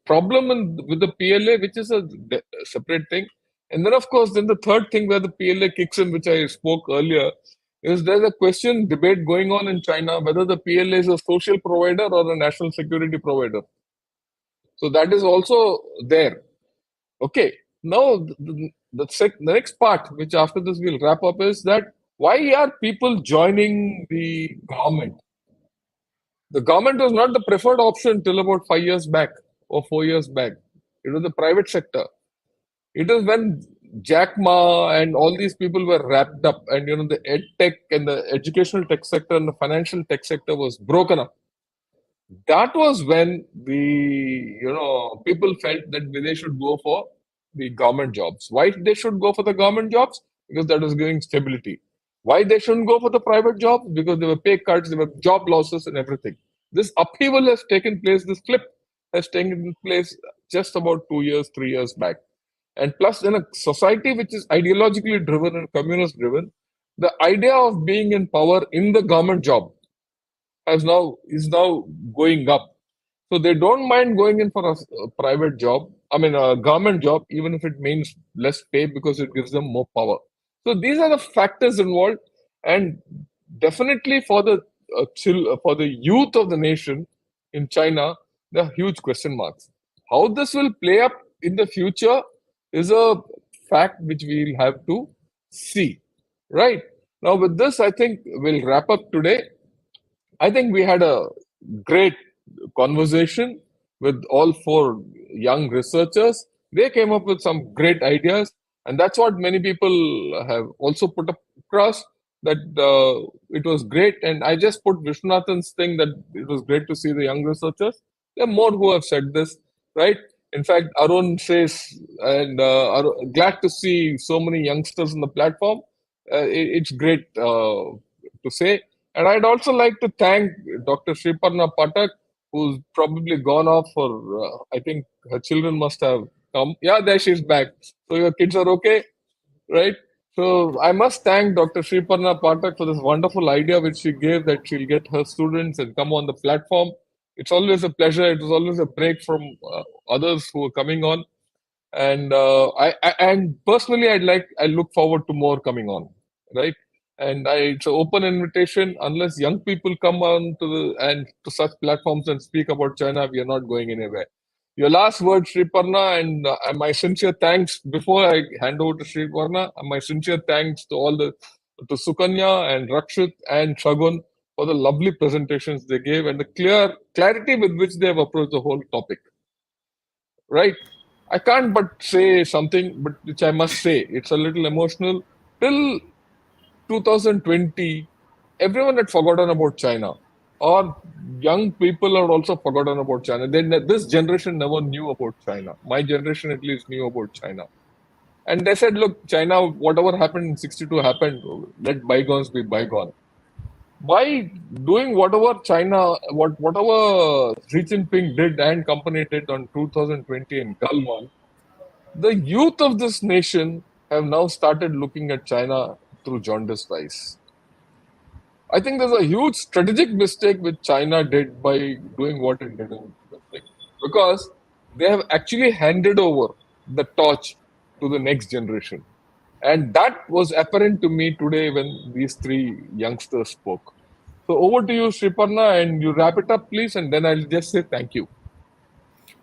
problem with the PLA, which is a separate thing. And then, of course, then the third thing where the PLA kicks in, which I spoke earlier, is there's a question, debate going on in China whether the PLA is a social provider or a national security provider. So that is also there. Okay. Now, the next part, which after this we'll wrap up, is that why are people joining the government? The government was not the preferred option till about 5 years back or 4 years back. It was the private sector. It is when Jack Ma and all these people were wrapped up, and the ed tech and the educational tech sector and the financial tech sector was broken up. That was when the people felt that they should go for the government jobs. Why they should go for the government jobs? Because that was giving stability. Why they shouldn't go for the private jobs? Because there were pay cuts, there were job losses and everything. This upheaval has taken place, this flip has taken place just about 2 years, 3 years back. And plus, in a society which is ideologically driven and communist driven, the idea of being in power in the government job is now going up. So they don't mind going in for a private job, a government job, even if it means less pay because it gives them more power. So these are the factors involved, and definitely for the for the youth of the nation in China, there are huge question marks. How this will play up in the future is a fact which we'll have to see. Right now, with this, I think we'll wrap up today. I think we had a great conversation with all four young researchers. They came up with some great ideas, and that's what many people have also put across, that it was great. And I just put Vishwanathan's thing that it was great to see the young researchers. There are more who have said this, right? In fact, Arun says, and glad to see so many youngsters on the platform. It's great to say. And I'd also like to thank Dr. Sriparna Pathak, who's probably gone off for, I think her children must have come. Yeah, there she's back. So your kids are okay, right? So I must thank Dr. Sriparna Pathak for this wonderful idea which she gave, that she'll get her students and come on the platform. It's always a pleasure. It was always a break from others who are coming on. And and personally, I look forward to more coming on, right? And it's an open invitation. Unless young people come on to such platforms and speak about China, we are not going anywhere. Your last word, Sriparna, and my sincere thanks before I hand over to Sriparna. My sincere thanks to Sukanya and Rakshit and Shagun for the lovely presentations they gave and the clarity with which they have approached the whole topic. Right? I can't but say something, but which I must say. It's a little emotional. Till 2020, everyone had forgotten about China, or young people had also forgotten about China. This generation never knew about China. My generation at least knew about China. And they said, look, China, whatever happened in 62 happened. Let bygones be bygone. By doing whatever whatever Xi Jinping did and company did on 2020 in Galwan, the youth of this nation have now started looking at China through jaundiced eyes. I think there's a huge strategic mistake which China did by doing what it did in the thing, because they have actually handed over the torch to the next generation. And that was apparent to me today when these three youngsters spoke. So over to you, Sriparna, and you wrap it up, please, and then I'll just say thank you.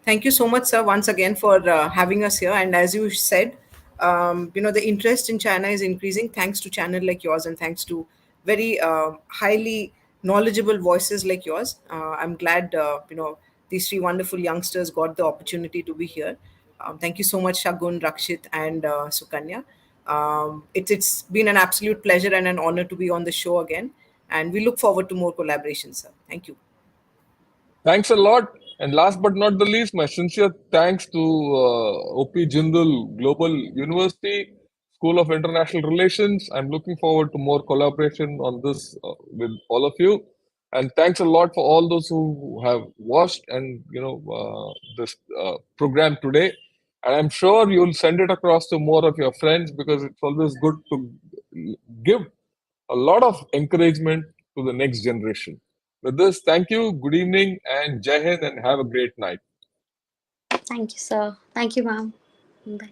Thank you so much, sir, once again for having us here. And as you said, the interest in China is increasing thanks to channel like yours and thanks to very highly knowledgeable voices like yours. I'm glad, these three wonderful youngsters got the opportunity to be here. Thank you so much, Shagun, Rakshit, and Sukanya. It's been an absolute pleasure and an honor to be on the show again. And we look forward to more collaborations, sir. Thank you. Thanks a lot. And last but not the least, my sincere thanks to OP Jindal Global University, School of International Relations. I'm looking forward to more collaboration on this with all of you. And thanks a lot for all those who have watched and this program today. And I'm sure you'll send it across to more of your friends, because it's always good to give a lot of encouragement to the next generation. With this, thank you, good evening, and Jai Hind, and have a great night. Thank you, sir. Thank you, ma'am. Bye.